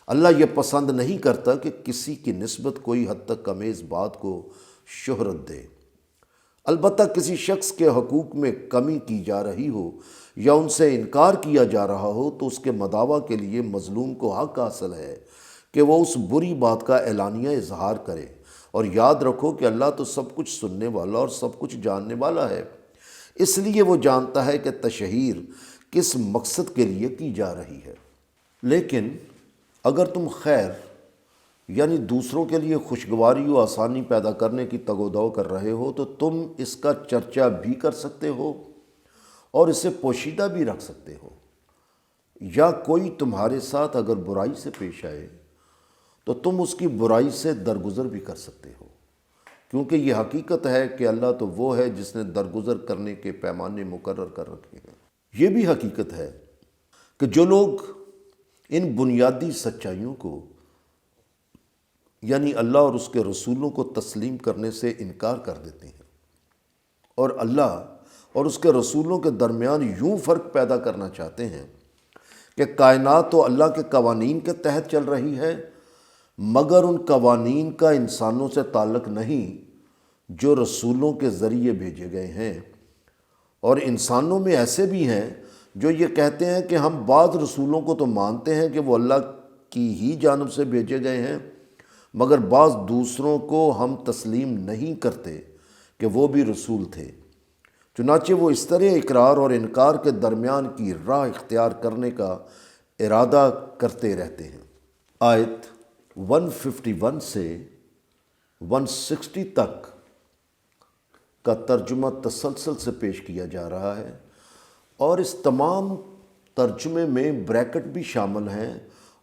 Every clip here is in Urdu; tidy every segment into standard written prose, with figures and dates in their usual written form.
اللہ یہ پسند نہیں کرتا کہ کسی کی نسبت کوئی حد تک کمیز بات کو شہرت دے۔ البتہ کسی شخص کے حقوق میں کمی کی جا رہی ہو یا ان سے انکار کیا جا رہا ہو تو اس کے مداوع کے لیے مظلوم کو حق حاصل ہے کہ وہ اس بری بات کا اعلانیہ اظہار کرے، اور یاد رکھو کہ اللہ تو سب کچھ سننے والا اور سب کچھ جاننے والا ہے، اس لیے وہ جانتا ہے کہ تشہیر کس مقصد کے لیے کی جا رہی ہے۔ لیکن اگر تم خیر یعنی دوسروں کے لیے خوشگواری و آسانی پیدا کرنے کی تگ و دو کر رہے ہو تو تم اس کا چرچا بھی کر سکتے ہو اور اسے پوشیدہ بھی رکھ سکتے ہو، یا کوئی تمہارے ساتھ اگر برائی سے پیش آئے تو تم اس کی برائی سے درگزر بھی کر سکتے ہو، کیونکہ یہ حقیقت ہے کہ اللہ تو وہ ہے جس نے درگزر کرنے کے پیمانے مقرر کر رکھے ہیں۔ یہ بھی حقیقت ہے کہ جو لوگ ان بنیادی سچائیوں کو یعنی اللہ اور اس کے رسولوں کو تسلیم کرنے سے انکار کر دیتے ہیں اور اللہ اور اس کے رسولوں کے درمیان یوں فرق پیدا کرنا چاہتے ہیں کہ کائنات تو اللہ کے قوانین کے تحت چل رہی ہے، مگر ان قوانین کا انسانوں سے تعلق نہیں جو رسولوں کے ذریعے بھیجے گئے ہیں، اور انسانوں میں ایسے بھی ہیں جو یہ کہتے ہیں کہ ہم بعض رسولوں کو تو مانتے ہیں کہ وہ اللہ کی ہی جانب سے بھیجے گئے ہیں، مگر بعض دوسروں کو ہم تسلیم نہیں کرتے کہ وہ بھی رسول تھے۔ چنانچہ وہ اس طرح اقرار اور انکار کے درمیان کی راہ اختیار کرنے کا ارادہ کرتے رہتے ہیں۔ آیت 151 سے 160 تک کا ترجمہ تسلسل سے پیش کیا جا رہا ہے، اور اس تمام ترجمے میں بریکٹ بھی شامل ہیں،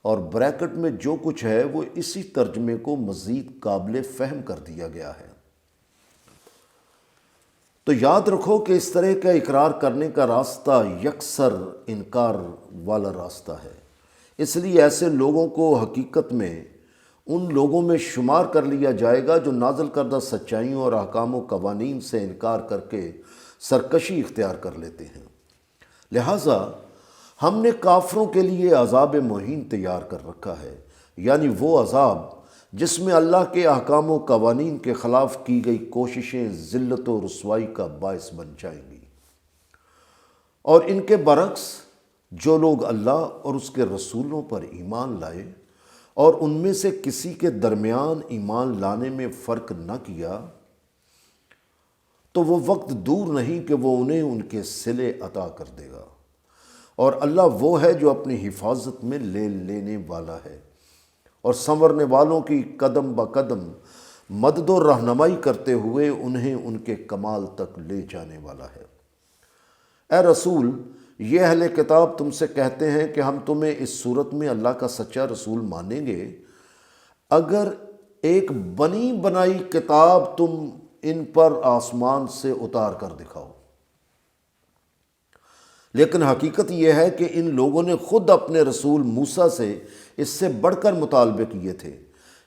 اور بریکٹ میں جو کچھ ہے وہ اسی ترجمے کو مزید قابل فہم کر دیا گیا ہے۔ تو یاد رکھو کہ اس طرح کا اقرار کرنے کا راستہ یکسر انکار والا راستہ ہے، اس لیے ایسے لوگوں کو حقیقت میں ان لوگوں میں شمار کر لیا جائے گا جو نازل کردہ سچائیوں اور احکام و قوانین سے انکار کر کے سرکشی اختیار کر لیتے ہیں۔ لہٰذا ہم نے کافروں کے لیے عذاب مہین تیار کر رکھا ہے، یعنی وہ عذاب جس میں اللہ کے احکام و قوانین کے خلاف کی گئی کوششیں ذلت و رسوائی کا باعث بن جائیں گی۔ اور ان کے برعکس جو لوگ اللہ اور اس کے رسولوں پر ایمان لائے اور ان میں سے کسی کے درمیان ایمان لانے میں فرق نہ کیا، تو وہ وقت دور نہیں کہ وہ انہیں ان کے صلے عطا کر دے گا، اور اللہ وہ ہے جو اپنی حفاظت میں لے لینے والا ہے اور سنورنے والوں کی قدم با قدم مدد و رہنمائی کرتے ہوئے انہیں ان کے کمال تک لے جانے والا ہے۔ اے رسول، یہ اہل کتاب تم سے کہتے ہیں کہ ہم تمہیں اس صورت میں اللہ کا سچا رسول مانیں گے اگر ایک بنی بنائی کتاب تم ان پر آسمان سے اتار کر دکھاؤ۔ لیکن حقیقت یہ ہے کہ ان لوگوں نے خود اپنے رسول موسیٰ سے اس سے بڑھ کر مطالبے کیے تھے۔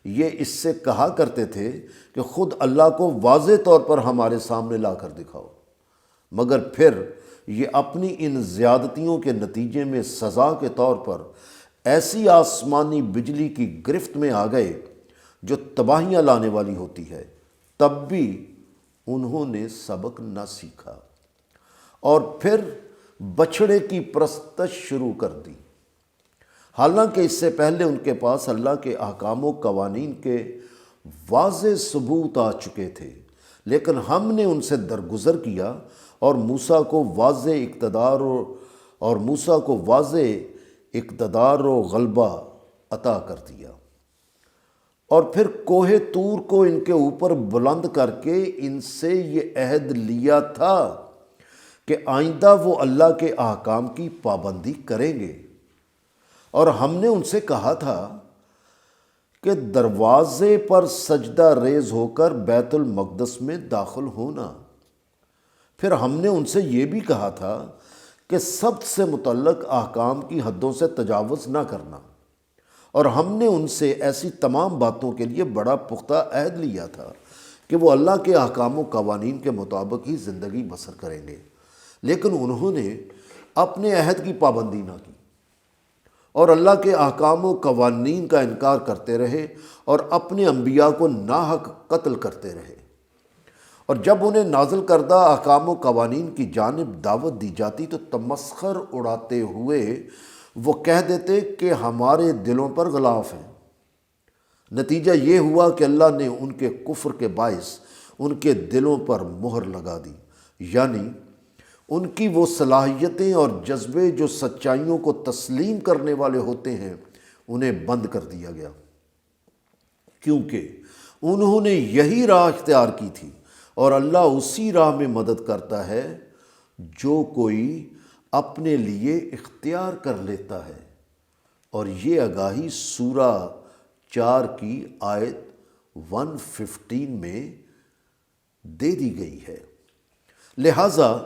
یہ اس سے کہا کرتے تھے کہ خود اللہ کو واضح طور پر ہمارے سامنے لا کر دکھاؤ، مگر پھر یہ اپنی ان زیادتیوں کے نتیجے میں سزا کے طور پر ایسی آسمانی بجلی کی گرفت میں آ گئے جو تباہیاں لانے والی ہوتی ہے، تب بھی انہوں نے سبق نہ سیکھا اور پھر بچھڑے کی پرستش شروع کر دی، حالانکہ اس سے پہلے ان کے پاس اللہ کے احکام و قوانین کے واضح ثبوت آ چکے تھے، لیکن ہم نے ان سے درگزر کیا اور موسیٰ کو واضح اقتدار و غلبہ عطا کر دیا، اور پھر کوہ طور کو ان کے اوپر بلند کر کے ان سے یہ عہد لیا تھا کہ آئندہ وہ اللہ کے احکام کی پابندی کریں گے، اور ہم نے ان سے کہا تھا کہ دروازے پر سجدہ ریز ہو کر بیت المقدس میں داخل ہونا۔ پھر ہم نے ان سے یہ بھی کہا تھا کہ سبت سے متعلق احکام کی حدوں سے تجاوز نہ کرنا، اور ہم نے ان سے ایسی تمام باتوں کے لیے بڑا پختہ عہد لیا تھا کہ وہ اللہ کے احکام و قوانین کے مطابق ہی زندگی بسر کریں گے، لیکن انہوں نے اپنے عہد کی پابندی نہ کی اور اللہ کے احکام و قوانین کا انکار کرتے رہے اور اپنے انبیاء کو ناحق قتل کرتے رہے۔ اور جب انہیں نازل کردہ احکام و قوانین کی جانب دعوت دی جاتی تو تمسخر اڑاتے ہوئے وہ کہہ دیتے کہ ہمارے دلوں پر غلاف ہیں۔ نتیجہ یہ ہوا کہ اللہ نے ان کے کفر کے باعث ان کے دلوں پر مہر لگا دی، یعنی ان کی وہ صلاحیتیں اور جذبے جو سچائیوں کو تسلیم کرنے والے ہوتے ہیں انہیں بند کر دیا گیا، کیونکہ انہوں نے یہی راہ اختیار کی تھی، اور اللہ اسی راہ میں مدد کرتا ہے جو کوئی اپنے لیے اختیار کر لیتا ہے۔ اور یہ آگاہی سورہ 4 کی آیت 115 میں دے دی گئی ہے۔ لہٰذا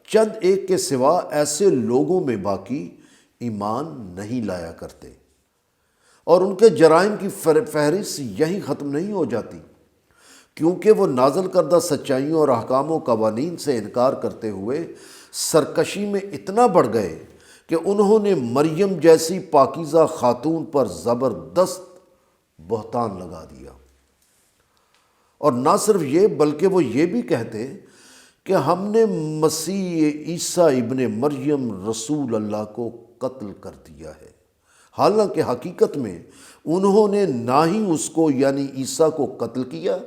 چند ایک کے سوا ایسے لوگوں میں باقی ایمان نہیں لایا کرتے، اور ان کے جرائم کی فہرست یہی ختم نہیں ہو جاتی، کیونکہ وہ نازل کردہ سچائیوں اور احکام و قوانین سے انکار کرتے ہوئے سرکشی میں اتنا بڑھ گئے کہ انہوں نے مریم جیسی پاکیزہ خاتون پر زبردست بہتان لگا دیا۔ اور نہ صرف یہ بلکہ وہ یہ بھی کہتے کہ ہم نے مسیح عیسیٰ ابن مریم رسول اللہ کو قتل کر دیا ہے، حالانکہ حقیقت میں انہوں نے نہ ہی اس کو یعنی عیسیٰ کو قتل کیا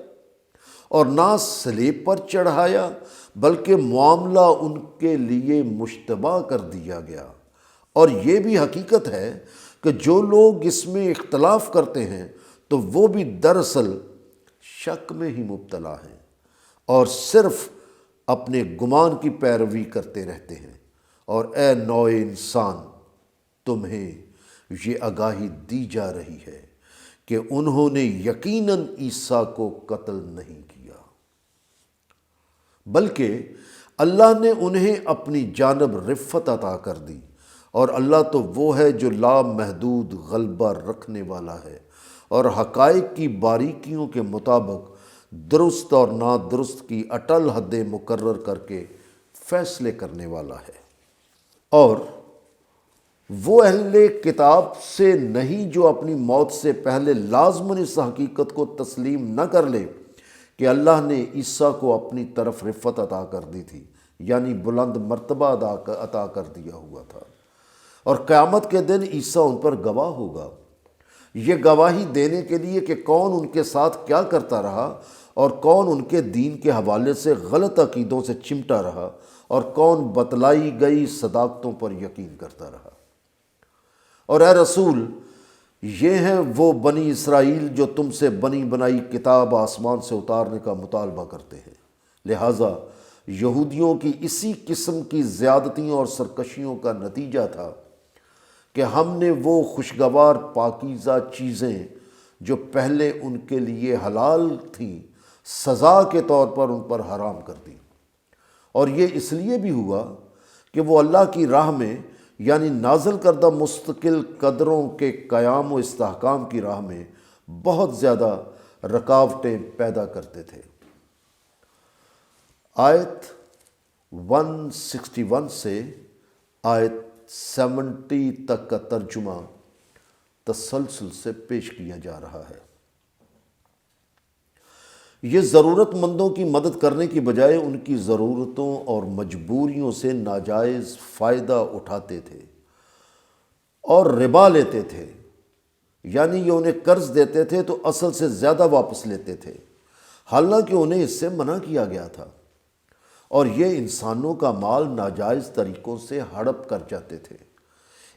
اور نہ صلیب پر چڑھایا، بلکہ معاملہ ان کے لیے مشتبہ کر دیا گیا۔ اور یہ بھی حقیقت ہے کہ جو لوگ اس میں اختلاف کرتے ہیں تو وہ بھی دراصل شک میں ہی مبتلا ہیں اور صرف اپنے گمان کی پیروی کرتے رہتے ہیں۔ اور اے نوع انسان، تمہیں یہ آگاہی دی جا رہی ہے کہ انہوں نے یقیناً عیسیٰ کو قتل نہیں کیا، بلکہ اللہ نے انہیں اپنی جانب رفعت عطا کر دی، اور اللہ تو وہ ہے جو لامحدود غلبہ رکھنے والا ہے اور حقائق کی باریکیوں کے مطابق درست اور نادرست کی اٹل حد مقرر کر کے فیصلے کرنے والا ہے۔ اور وہ اہل کتاب سے نہیں جو اپنی موت سے پہلے لازماً اس حقیقت کو تسلیم نہ کر لے کہ اللہ نے عیسیٰ کو اپنی طرف رفعت عطا کر دی تھی، یعنی بلند مرتبہ عطا کر دیا ہوا تھا، اور قیامت کے دن عیسیٰ ان پر گواہ ہوگا، یہ گواہی دینے کے لیے کہ کون ان کے ساتھ کیا کرتا رہا اور کون ان کے دین کے حوالے سے غلط عقیدوں سے چمٹا رہا اور کون بتلائی گئی صداقتوں پر یقین کرتا رہا۔ اور اے رسول، یہ ہیں وہ بنی اسرائیل جو تم سے بنی بنائی کتاب آسمان سے اتارنے کا مطالبہ کرتے ہیں، لہٰذا یہودیوں کی اسی قسم کی زیادتیوں اور سرکشیوں کا نتیجہ تھا کہ ہم نے وہ خوشگوار پاکیزہ چیزیں جو پہلے ان کے لیے حلال تھیں سزا کے طور پر ان پر حرام کر دی۔ اور یہ اس لیے بھی ہوا کہ وہ اللہ کی راہ میں یعنی نازل کردہ مستقل قدروں کے قیام و استحکام کی راہ میں بہت زیادہ رکاوٹیں پیدا کرتے تھے۔ آیت 161 سے آیت 70 تک کا ترجمہ تسلسل سے پیش کیا جا رہا ہے۔ یہ ضرورت مندوں کی مدد کرنے کی بجائے ان کی ضرورتوں اور مجبوریوں سے ناجائز فائدہ اٹھاتے تھے اور ربا لیتے تھے، یعنی یہ انہیں قرض دیتے تھے تو اصل سے زیادہ واپس لیتے تھے، حالانکہ انہیں اس سے منع کیا گیا تھا، اور یہ انسانوں کا مال ناجائز طریقوں سے ہڑپ کر جاتے تھے،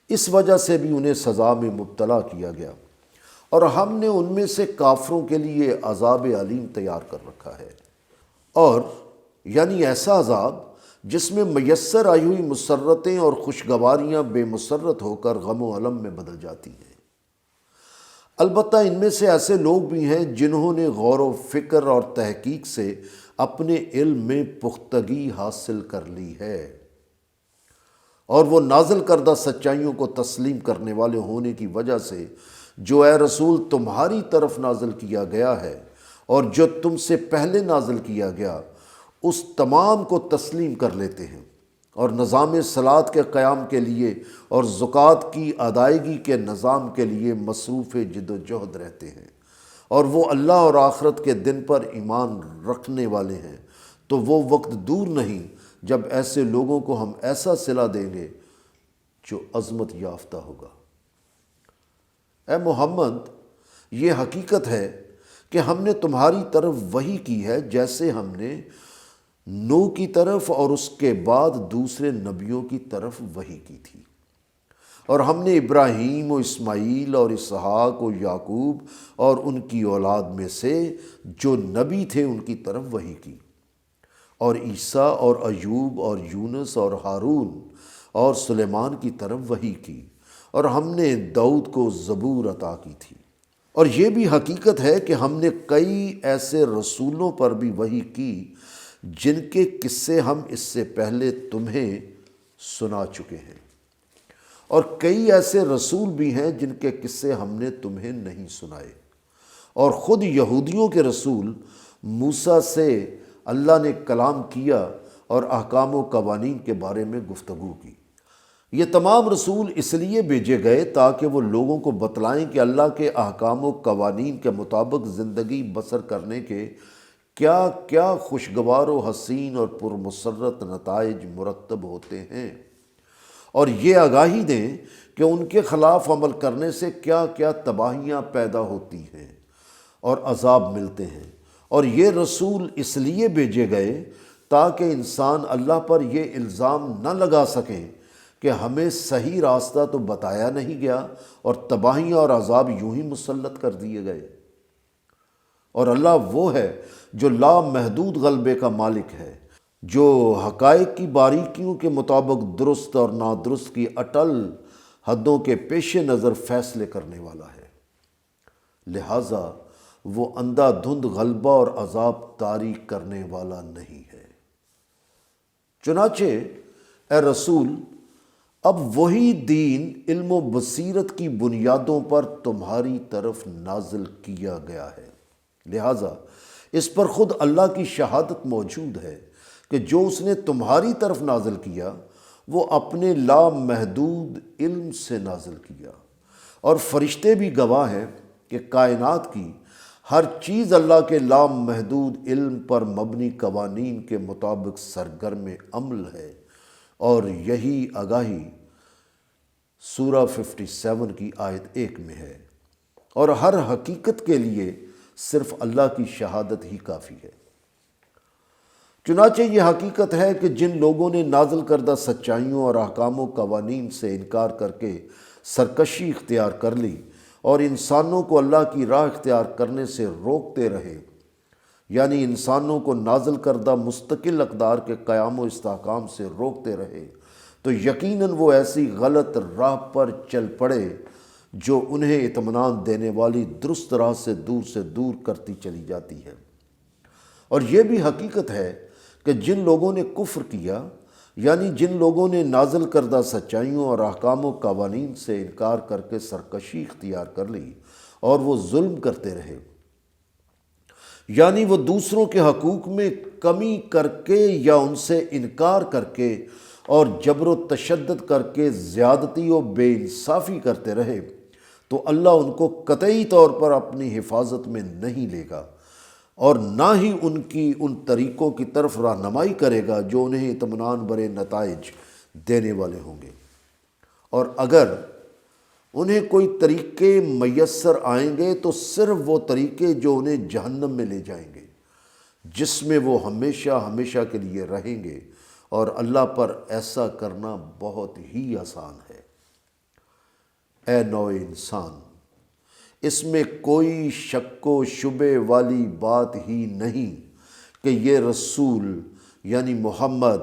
اس وجہ سے بھی انہیں سزا میں مبتلا کیا گیا، اور ہم نے ان میں سے کافروں کے لیے عذاب علیم تیار کر رکھا ہے، اور یعنی ایسا عذاب جس میں میسر آئی ہوئی مسرتیں اور خوشگواریاں بے مسرت ہو کر غم و الم میں بدل جاتی ہیں۔ البتہ ان میں سے ایسے لوگ بھی ہیں جنہوں نے غور و فکر اور تحقیق سے اپنے علم میں پختگی حاصل کر لی ہے، اور وہ نازل کردہ سچائیوں کو تسلیم کرنے والے ہونے کی وجہ سے جو اے رسول تمہاری طرف نازل کیا گیا ہے اور جو تم سے پہلے نازل کیا گیا اس تمام کو تسلیم کر لیتے ہیں، اور نظام صلاۃ کے قیام کے لیے اور زکوٰۃ کی ادائیگی کے نظام کے لیے مصروف جد و جہد رہتے ہیں، اور وہ اللہ اور آخرت کے دن پر ایمان رکھنے والے ہیں، تو وہ وقت دور نہیں جب ایسے لوگوں کو ہم ایسا صلہ دیں گے جو عظمت یافتہ ہوگا۔ اے محمد، یہ حقیقت ہے کہ ہم نے تمہاری طرف وحی کی ہے جیسے ہم نے نوح کی طرف اور اس کے بعد دوسرے نبیوں کی طرف وحی کی تھی، اور ہم نے ابراہیم و اسماعیل اور اسحاق و یعقوب اور ان کی اولاد میں سے جو نبی تھے ان کی طرف وحی کی، اور عیسیٰ اور ایوب اور یونس اور ہارون اور سلیمان کی طرف وحی کی، اور ہم نے داؤد کو زبور عطا کی تھی۔ اور یہ بھی حقیقت ہے کہ ہم نے کئی ایسے رسولوں پر بھی وحی کی جن کے قصے ہم اس سے پہلے تمہیں سنا چکے ہیں، اور کئی ایسے رسول بھی ہیں جن کے قصے ہم نے تمہیں نہیں سنائے۔ اور خود یہودیوں کے رسول موسیٰ سے اللہ نے کلام کیا اور احکام و قوانین کے بارے میں گفتگو کی۔ یہ تمام رسول اس لیے بھیجے گئے تاکہ وہ لوگوں کو بتلائیں کہ اللہ کے احکام و قوانین کے مطابق زندگی بسر کرنے کے کیا کیا خوشگوار و حسین اور پرمسرت نتائج مرتب ہوتے ہیں، اور یہ آگاہی دیں کہ ان کے خلاف عمل کرنے سے کیا کیا تباہیاں پیدا ہوتی ہیں اور عذاب ملتے ہیں۔ اور یہ رسول اس لیے بھیجے گئے تاکہ انسان اللہ پر یہ الزام نہ لگا سکیں کہ ہمیں صحیح راستہ تو بتایا نہیں گیا اور تباہیاں اور عذاب یوں ہی مسلط کر دیے گئے۔ اور اللہ وہ ہے جو لامحدود غلبے کا مالک ہے، جو حقائق کی باریکیوں کے مطابق درست اور نادرست کی اٹل حدوں کے پیش نظر فیصلے کرنے والا ہے، لہٰذا وہ اندھا دھند غلبہ اور عذاب طاری کرنے والا نہیں ہے۔ چنانچہ اے رسول، اب وہی دین علم و بصیرت کی بنیادوں پر تمہاری طرف نازل کیا گیا ہے، لہٰذا اس پر خود اللہ کی شہادت موجود ہے کہ جو اس نے تمہاری طرف نازل کیا وہ اپنے لامحدود علم سے نازل کیا، اور فرشتے بھی گواہ ہیں کہ کائنات کی ہر چیز اللہ کے لامحدود علم پر مبنی قوانین کے مطابق سرگرم عمل ہے، اور یہی آگاہی سورہ 57 کی آیت 1 میں ہے، اور ہر حقیقت کے لیے صرف اللہ کی شہادت ہی کافی ہے۔ چنانچہ یہ حقیقت ہے کہ جن لوگوں نے نازل کردہ سچائیوں اور احکام و قوانین سے انکار کر کے سرکشی اختیار کر لی اور انسانوں کو اللہ کی راہ اختیار کرنے سے روکتے رہے، یعنی انسانوں کو نازل کردہ مستقل اقدار کے قیام و استحکام سے روکتے رہے، تو یقیناً وہ ایسی غلط راہ پر چل پڑے جو انہیں اطمینان دینے والی درست راہ سے دور کرتی چلی جاتی ہے۔ اور یہ بھی حقیقت ہے کہ جن لوگوں نے کفر کیا، یعنی جن لوگوں نے نازل کردہ سچائیوں اور احکام و قوانین سے انکار کر کے سرکشی اختیار کر لی اور وہ ظلم کرتے رہے، یعنی وہ دوسروں کے حقوق میں کمی کر کے یا ان سے انکار کر کے اور جبر و تشدد کر کے زیادتی و بے انصافی کرتے رہے، تو اللہ ان کو قطعی طور پر اپنی حفاظت میں نہیں لے گا، اور نہ ہی ان کی ان طریقوں کی طرف رہنمائی کرے گا جو انہیں اطمینان بھرے نتائج دینے والے ہوں گے۔ اور اگر انہیں کوئی طریقے میسر آئیں گے تو صرف وہ طریقے جو انہیں جہنم میں لے جائیں گے، جس میں وہ ہمیشہ ہمیشہ کے لیے رہیں گے، اور اللہ پر ایسا کرنا بہت ہی آسان ہے۔ اے نوع انسان، اس میں کوئی شک و شبے والی بات ہی نہیں کہ یہ رسول یعنی محمد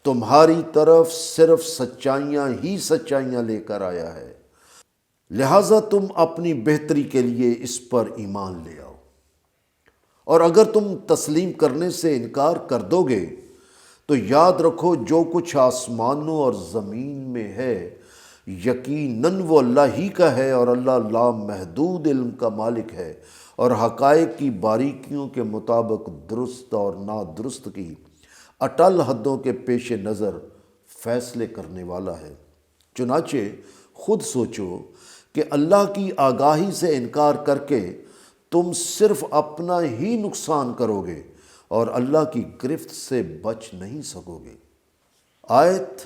تمہاری طرف صرف سچائیاں ہی سچائیاں لے کر آیا ہے، لہٰذا تم اپنی بہتری کے لیے اس پر ایمان لے آؤ، اور اگر تم تسلیم کرنے سے انکار کر دو گے تو یاد رکھو جو کچھ آسمانوں اور زمین میں ہے یقیناً وہ اللہ ہی کا ہے، اور اللہ لامحدود علم کا مالک ہے، اور حقائق کی باریکیوں کے مطابق درست اور نادرست کی اٹل حدوں کے پیش نظر فیصلے کرنے والا ہے۔ چنانچہ خود سوچو کہ اللہ کی آگاہی سے انکار کر کے تم صرف اپنا ہی نقصان کرو گے اور اللہ کی گرفت سے بچ نہیں سکو گے۔ آیت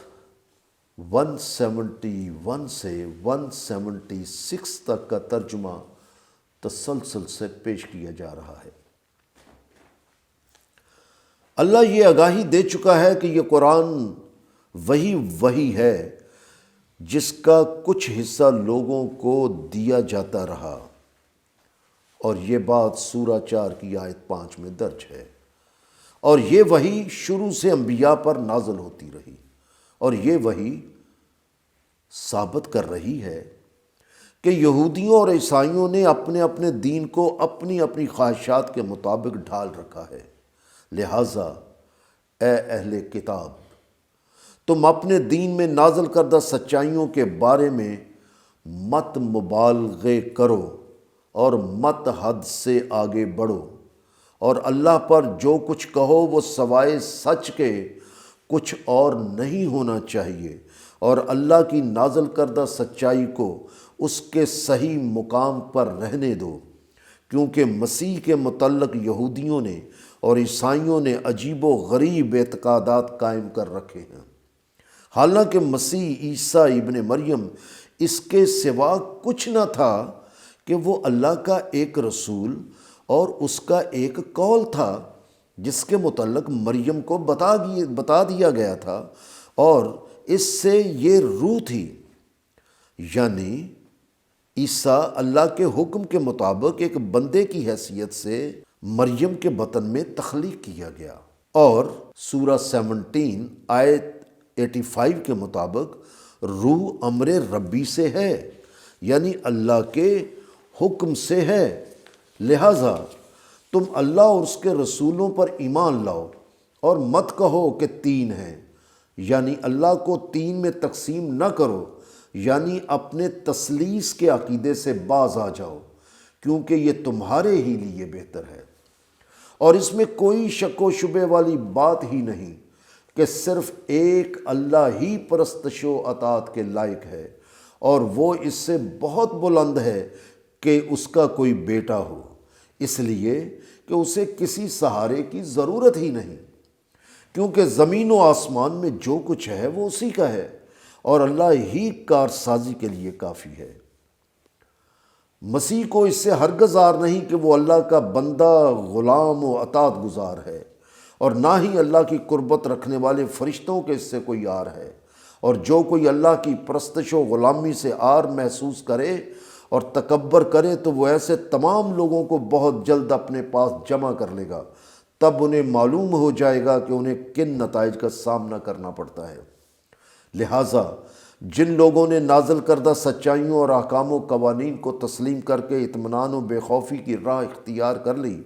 171 سے 176 تک کا ترجمہ تسلسل سے پیش کیا جا رہا ہے۔ اللہ یہ آگاہی دے چکا ہے کہ یہ قرآن وہی ہے جس کا کچھ حصہ لوگوں کو دیا جاتا رہا، اور یہ بات سورہ 4 کی آیت 5 میں درج ہے، اور یہ وحی شروع سے انبیاء پر نازل ہوتی رہی، اور یہ وحی ثابت کر رہی ہے کہ یہودیوں اور عیسائیوں نے اپنے اپنے دین کو اپنی اپنی خواہشات کے مطابق ڈھال رکھا ہے۔ لہٰذا اے اہل کتاب، تم اپنے دین میں نازل کردہ سچائیوں کے بارے میں مت مبالغے کرو اور مت حد سے آگے بڑھو، اور اللہ پر جو کچھ کہو وہ سوائے سچ کے کچھ اور نہیں ہونا چاہیے، اور اللہ کی نازل کردہ سچائی کو اس کے صحیح مقام پر رہنے دو، کیونکہ مسیح کے متعلق یہودیوں نے اور عیسائیوں نے عجیب و غریب اعتقادات قائم کر رکھے ہیں، حالانکہ مسیح عیسیٰ ابن مریم اس کے سوا کچھ نہ تھا کہ وہ اللہ کا ایک رسول اور اس کا ایک قول تھا جس کے متعلق مریم کو بتا دیا گیا تھا، اور اس سے یہ روح تھی، یعنی عیسیٰ اللہ کے حکم کے مطابق ایک بندے کی حیثیت سے مریم کے بطن میں تخلیق کیا گیا، اور سورہ 17 آیت 85 کے مطابق روح امر ربی سے ہے، یعنی اللہ کے حکم سے ہے۔ لہٰذا تم اللہ اور اس کے رسولوں پر ایمان لاؤ اور مت کہو کہ تین ہیں، یعنی اللہ کو تین میں تقسیم نہ کرو، یعنی اپنے تثلیث کے عقیدے سے باز آ جاؤ، کیونکہ یہ تمہارے ہی لیے بہتر ہے، اور اس میں کوئی شک و شبے والی بات ہی نہیں کہ صرف ایک اللہ ہی پرستش و اطاعت کے لائق ہے، اور وہ اس سے بہت بلند ہے کہ اس کا کوئی بیٹا ہو، اس لیے کہ اسے کسی سہارے کی ضرورت ہی نہیں، کیونکہ زمین و آسمان میں جو کچھ ہے وہ اسی کا ہے، اور اللہ ہی کارسازی کے لیے کافی ہے۔ مسیح کو اس سے ہرگز عار نہیں کہ وہ اللہ کا بندہ، غلام و اطاعت گزار ہے، اور نہ ہی اللہ کی قربت رکھنے والے فرشتوں کے اس سے کوئی عار ہے، اور جو کوئی اللہ کی پرستش و غلامی سے عار محسوس کرے اور تکبر کرے تو وہ ایسے تمام لوگوں کو بہت جلد اپنے پاس جمع کر لے گا، تب انہیں معلوم ہو جائے گا کہ انہیں کن نتائج کا سامنا کرنا پڑتا ہے۔ لہٰذا جن لوگوں نے نازل کردہ سچائیوں اور احکام و قوانین کو تسلیم کر کے اطمینان و بے خوفی کی راہ اختیار کر لی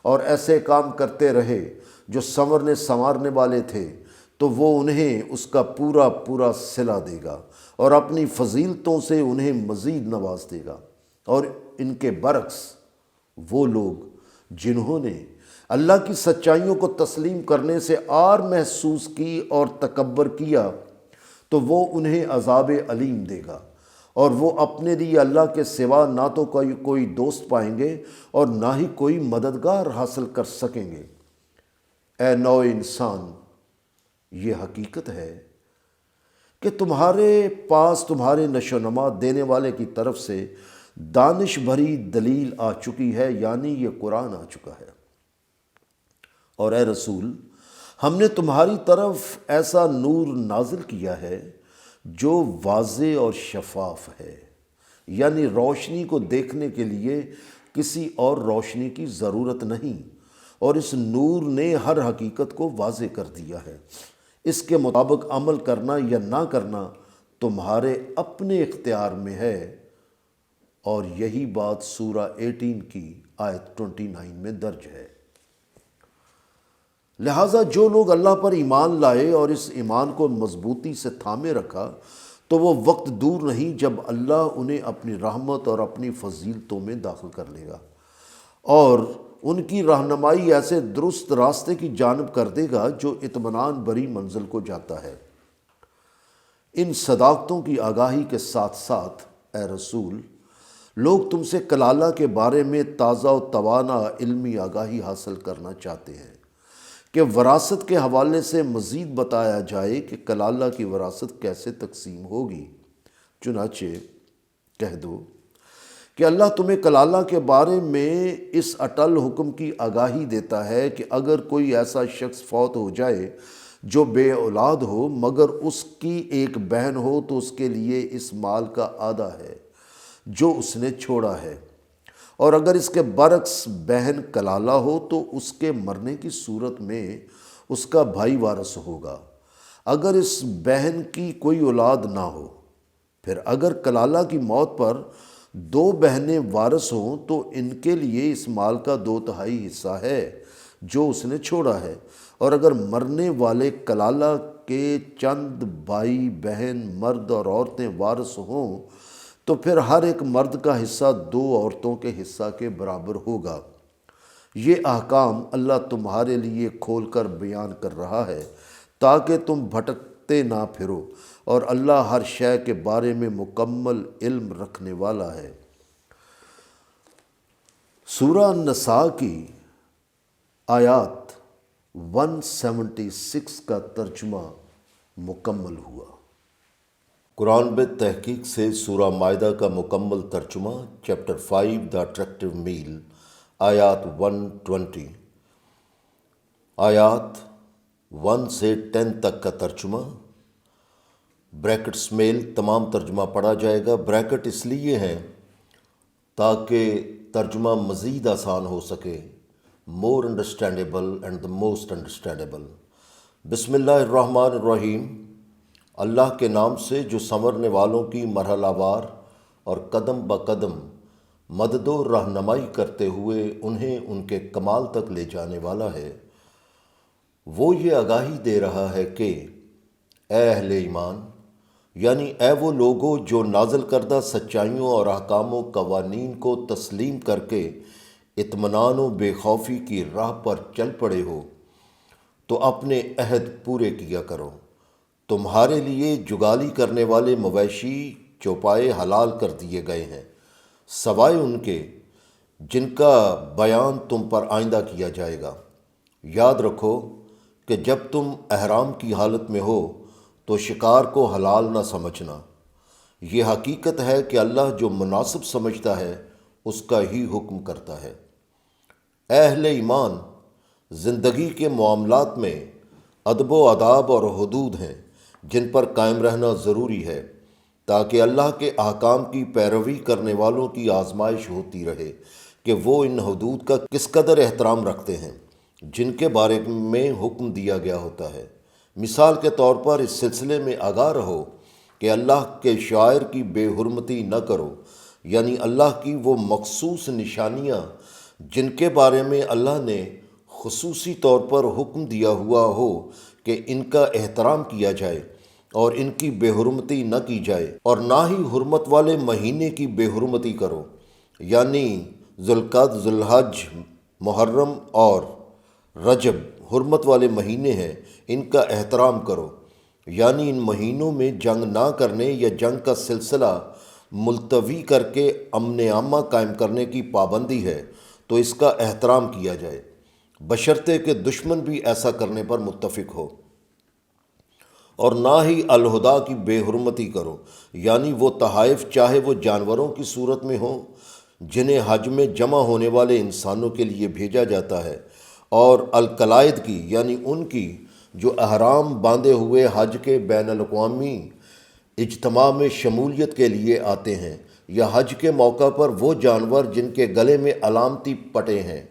اور ایسے کام کرتے رہے جو سنوارنے والے تھے، تو وہ انہیں اس کا پورا پورا صلہ دے گا اور اپنی فضیلتوں سے انہیں مزید نواز دے گا۔ اور ان کے برعکس وہ لوگ جنہوں نے اللہ کی سچائیوں کو تسلیم کرنے سے عار محسوس کی اور تکبر کیا، تو وہ انہیں عذاب علیم دے گا، اور وہ اپنے لیے اللہ کے سوا نہ تو کوئی دوست پائیں گے اور نہ ہی کوئی مددگار حاصل کر سکیں گے۔ اے نو انسان، یہ حقیقت ہے کہ تمہارے پاس تمہارے نشو و نما دینے والے کی طرف سے دانش بھری دلیل آ چکی ہے، یعنی یہ قرآن آ چکا ہے، اور اے رسول، ہم نے تمہاری طرف ایسا نور نازل کیا ہے جو واضح اور شفاف ہے، یعنی روشنی کو دیکھنے کے لیے کسی اور روشنی کی ضرورت نہیں، اور اس نور نے ہر حقیقت کو واضح کر دیا ہے۔ اس کے مطابق عمل کرنا یا نہ کرنا تمہارے اپنے اختیار میں ہے، اور یہی بات سورہ 18 کی آیت 29 میں درج ہے۔ لہٰذا جو لوگ اللہ پر ایمان لائے اور اس ایمان کو مضبوطی سے تھامے رکھا، تو وہ وقت دور نہیں جب اللہ انہیں اپنی رحمت اور اپنی فضیلتوں میں داخل کر لے گا، اور ان کی رہنمائی ایسے درست راستے کی جانب کر دے گا جو اطمینان بھری منزل کو جاتا ہے۔ ان صداقتوں کی آگاہی کے ساتھ ساتھ اے رسول، لوگ تم سے کلالہ کے بارے میں تازہ و توانا علمی آگاہی حاصل کرنا چاہتے ہیں کہ وراثت کے حوالے سے مزید بتایا جائے کہ کلالہ کی وراثت کیسے تقسیم ہوگی۔ چنانچہ کہہ دو کہ اللہ تمہیں کلالہ کے بارے میں اس اٹل حکم کی آگاہی دیتا ہے کہ اگر کوئی ایسا شخص فوت ہو جائے جو بے اولاد ہو مگر اس کی ایک بہن ہو تو اس کے لیے اس مال کا آدھا ہے جو اس نے چھوڑا ہے، اور اگر اس کے برعکس بہن کلالہ ہو تو اس کے مرنے کی صورت میں اس کا بھائی وارث ہوگا اگر اس بہن کی کوئی اولاد نہ ہو۔ پھر اگر کلالہ کی موت پر دو بہنیں وارث ہوں تو ان کے لیے اس مال کا 2/3 حصہ ہے جو اس نے چھوڑا ہے، اور اگر مرنے والے کلالہ کے چند بھائی بہن مرد اور عورتیں وارث ہوں تو پھر ہر ایک مرد کا حصہ 2 عورتوں کے حصہ کے برابر ہوگا۔ یہ احکام اللہ تمہارے لیے کھول کر بیان کر رہا ہے تاکہ تم بھٹکتے نہ پھرو، اور اللہ ہر شے کے بارے میں مکمل علم رکھنے والا ہے۔ سورہ النساء کی آیات 176 کا ترجمہ مکمل ہوا۔ قرآن میں تحقیق سے سورہ مائدہ کا مکمل ترجمہ، چیپٹر 5 دا اٹریکٹیو میل، آیات 120، آیات 1 سے 10 تک کا ترجمہ، بریکٹس میل تمام ترجمہ پڑھا جائے گا۔ بریکٹ اس لیے ہیں تاکہ ترجمہ مزید آسان ہو سکے، مور understandable and the most understandable. بسم اللہ الرحمن الرحیم، اللہ کے نام سے جو سنورنے والوں کی مرحلہ وار اور قدم بقدم مدد و رہنمائی کرتے ہوئے انہیں ان کے کمال تک لے جانے والا ہے۔ وہ یہ آگاہی دے رہا ہے کہ اے اہل ایمان، یعنی اے وہ لوگو جو نازل کردہ سچائیوں اور احکام و قوانین کو تسلیم کر کے اطمینان و بے خوفی کی راہ پر چل پڑے ہو، تو اپنے عہد پورے کیا کرو۔ تمہارے لیے جگالی کرنے والے مویشی چوپائے حلال کر دیے گئے ہیں، سوائے ان کے جن کا بیان تم پر آئندہ کیا جائے گا۔ یاد رکھو کہ جب تم احرام کی حالت میں ہو تو شکار کو حلال نہ سمجھنا۔ یہ حقیقت ہے کہ اللہ جو مناسب سمجھتا ہے اس کا ہی حکم کرتا ہے۔ اے اہل ایمان، زندگی کے معاملات میں ادب و آداب اور حدود ہیں جن پر قائم رہنا ضروری ہے تاکہ اللہ کے احکام کی پیروی کرنے والوں کی آزمائش ہوتی رہے کہ وہ ان حدود کا کس قدر احترام رکھتے ہیں جن کے بارے میں حکم دیا گیا ہوتا ہے۔ مثال کے طور پر اس سلسلے میں آگاہ رہو کہ اللہ کے شاعر کی بے حرمتی نہ کرو، یعنی اللہ کی وہ مخصوص نشانیاں جن کے بارے میں اللہ نے خصوصی طور پر حکم دیا ہوا ہو کہ ان کا احترام کیا جائے اور ان کی بے حرمتی نہ کی جائے، اور نہ ہی حرمت والے مہینے کی بے حرمتی کرو، یعنی ذوالقعدہ، ذوالحج، محرم اور رجب حرمت والے مہینے ہیں، ان کا احترام کرو۔ یعنی ان مہینوں میں جنگ نہ کرنے یا جنگ کا سلسلہ ملتوی کر کے امن عامہ قائم کرنے کی پابندی ہے تو اس کا احترام کیا جائے، بشرطے کہ دشمن بھی ایسا کرنے پر متفق ہو۔ اور نہ ہی الہدا کی بے حرمتی کرو، یعنی وہ تحائف چاہے وہ جانوروں کی صورت میں ہوں جنہیں حج میں جمع ہونے والے انسانوں کے لیے بھیجا جاتا ہے، اور القلائد کی یعنی ان کی جو احرام باندھے ہوئے حج کے بین الاقوامی اجتماع میں شمولیت کے لیے آتے ہیں، یا حج کے موقع پر وہ جانور جن کے گلے میں علامتی پٹے ہیں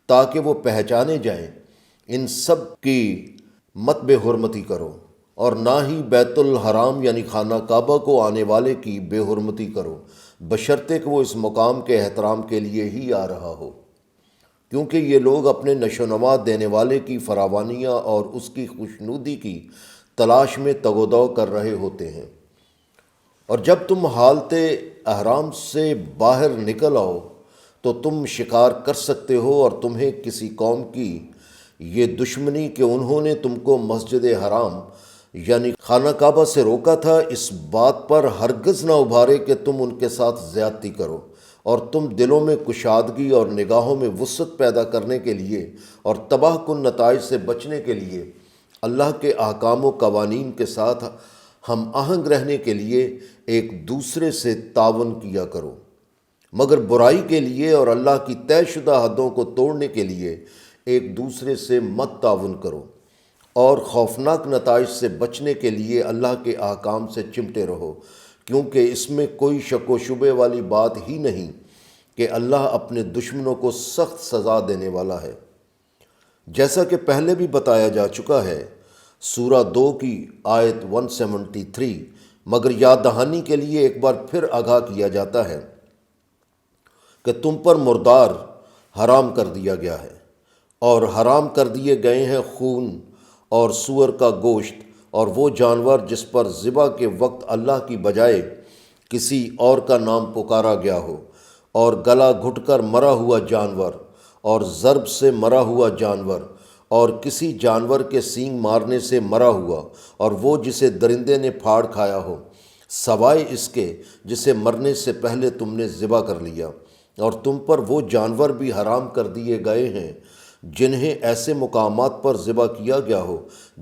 تاکہ وہ پہچانے جائیں، ان سب کی مت بے حرمتی کرو۔ اور نہ ہی بیت الحرام یعنی خانہ کعبہ کو آنے والے کی بے حرمتی کرو، بشرطے کہ وہ اس مقام کے احترام کے لیے ہی آ رہا ہو، کیونکہ یہ لوگ اپنے نشو و نما دینے والے کی فراوانیاں اور اس کی خوشنودی کی تلاش میں تگ و دو کر رہے ہوتے ہیں۔ اور جب تم حالت احرام سے باہر نکل آؤ تو تم شکار کر سکتے ہو، اور تمہیں کسی قوم کی یہ دشمنی کہ انہوں نے تم کو مسجد حرام یعنی خانہ کعبہ سے روکا تھا اس بات پر ہرگز نہ ابھارے کہ تم ان کے ساتھ زیادتی کرو، اور تم دلوں میں کشادگی اور نگاہوں میں وسعت پیدا کرنے کے لیے اور تباہ کن نتائج سے بچنے کے لیے اللہ کے احکام و قوانین کے ساتھ ہم آہنگ رہنے کے لیے ایک دوسرے سے تعاون کیا کرو، مگر برائی کے لیے اور اللہ کی طے شدہ حدوں کو توڑنے کے لیے ایک دوسرے سے مت تعاون کرو، اور خوفناک نتائج سے بچنے کے لیے اللہ کے احکام سے چمٹے رہو، کیونکہ اس میں کوئی شک و شبے والی بات ہی نہیں کہ اللہ اپنے دشمنوں کو سخت سزا دینے والا ہے۔ جیسا کہ پہلے بھی بتایا جا چکا ہے، سورہ 2 کی آیت 173، مگر یاد دہانی کے لیے ایک بار پھر آگاہ کیا جاتا ہے کہ تم پر مردار حرام کر دیا گیا ہے، اور حرام کر دیے گئے ہیں خون اور سور کا گوشت اور وہ جانور جس پر ذبح کے وقت اللہ کی بجائے کسی اور کا نام پکارا گیا ہو، اور گلا گھٹ کر مرا ہوا جانور اور ضرب سے مرا ہوا جانور اور کسی جانور کے سینگ مارنے سے مرا ہوا، اور وہ جسے درندے نے پھاڑ کھایا ہو، سوائے اس کے جسے مرنے سے پہلے تم نے ذبح کر لیا، اور تم پر وہ جانور بھی حرام کر دیے گئے ہیں جنہیں ایسے مقامات پر ذبح کیا گیا ہو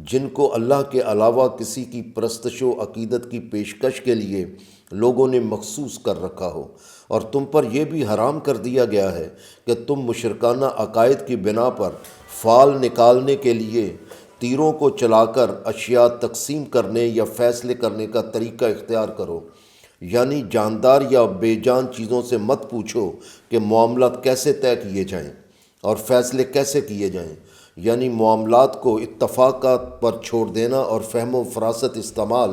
جن کو اللہ کے علاوہ کسی کی پرستش و عقیدت کی پیشکش کے لیے لوگوں نے مخصوص کر رکھا ہو، اور تم پر یہ بھی حرام کر دیا گیا ہے کہ تم مشرکانہ عقائد کی بنا پر فال نکالنے کے لیے تیروں کو چلا کر اشیاء تقسیم کرنے یا فیصلے کرنے کا طریقہ اختیار کرو، یعنی جاندار یا بے جان چیزوں سے مت پوچھو کہ معاملات کیسے طے کیے جائیں اور فیصلے کیسے کیے جائیں، یعنی معاملات کو اتفاقات پر چھوڑ دینا اور فہم و فراست استعمال